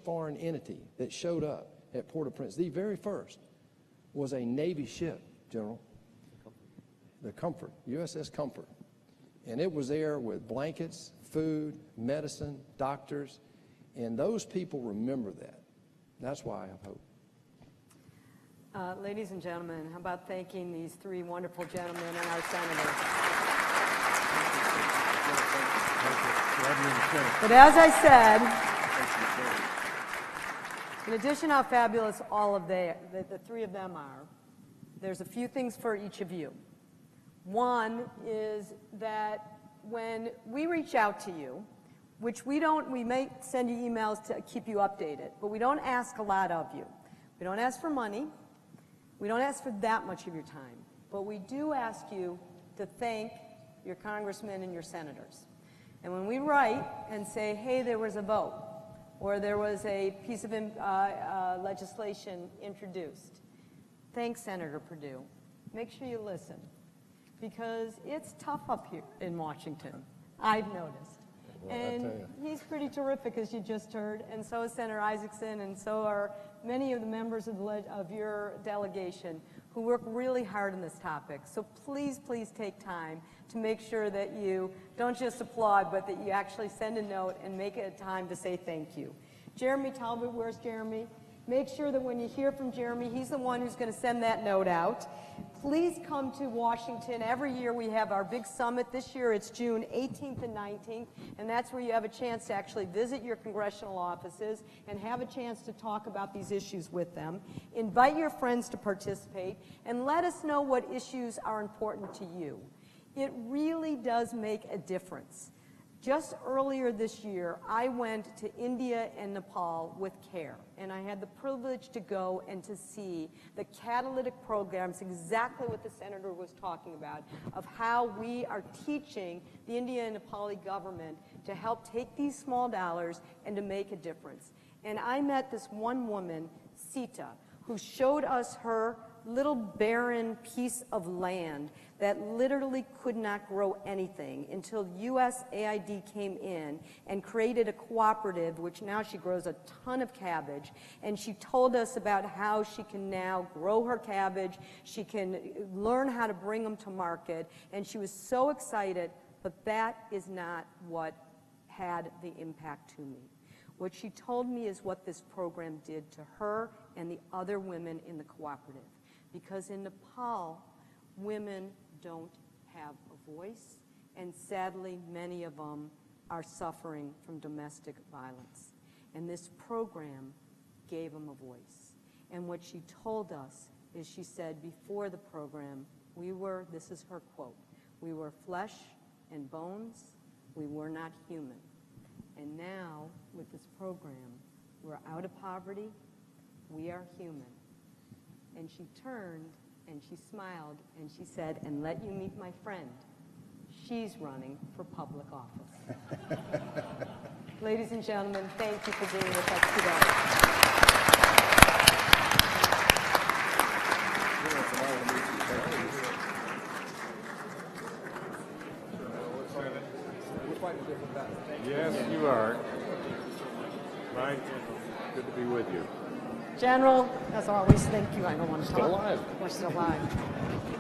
foreign entity that showed up at Port-au-Prince, the very first, was a Navy ship, General, the Comfort, USS Comfort. And it was there with blankets, food, medicine, doctors, and those people remember that. That's why I have hope. Ladies and gentlemen, how about thanking these three wonderful gentlemen and our senators? But as I said, in addition to how fabulous all of the three of them are, there's a few things for each of you. One is that when we reach out to you, which we may send you emails to keep you updated, but we don't ask a lot of you. We don't ask for money. We don't ask for that much of your time, but we do ask you to thank your congressmen and your senators. And when we write and say, hey, there was a vote, or there was a piece of legislation introduced, thank Senator Perdue. Make sure you listen, because it's tough up here in Washington, I've noticed. And he's pretty terrific, as you just heard, and so is Senator Isaacson, and so are many of the members of your delegation who work really hard on this topic. So please, please take time to make sure that you don't just applaud, but that you actually send a note and make it a time to say thank you. Jeremy Talbot, where's Jeremy? Make sure that when you hear from Jeremy, he's the one who's going to send that note out. Please come to Washington. Every year we have our big summit. This year it's June 18th and 19th, and that's where you have a chance to actually visit your congressional offices and have a chance to talk about these issues with them. Invite your friends to participate, and let us know what issues are important to you. It really does make a difference. Just earlier this year, I went to India and Nepal with CARE, and I had the privilege to go and to see the catalytic programs, exactly what the senator was talking about, of how we are teaching the India and Nepali government to help take these small dollars and to make a difference. And I met this one woman, Sita, who showed us her little barren piece of land that literally could not grow anything until USAID came in and created a cooperative, which now she grows a ton of cabbage. And she told us about how she can now grow her cabbage, she can learn how to bring them to market, and she was so excited, but that is not what had the impact to me. What she told me is what this program did to her and the other women in the cooperative. Because in Nepal, women don't have a voice, and sadly, many of them are suffering from domestic violence. And this program gave them a voice. And what she told us is she said before the program, this is her quote, we were flesh and bones, we were not human. And now, with this program, we're out of poverty, we are human. And she turned and she smiled and she said, and let you meet my friend. She's running for public office. Ladies and gentlemen, thank you for being with us today. Yes, you are. Right. Good to be with you. General, as always, thank you. I don't want to talk. Still alive. We're still alive.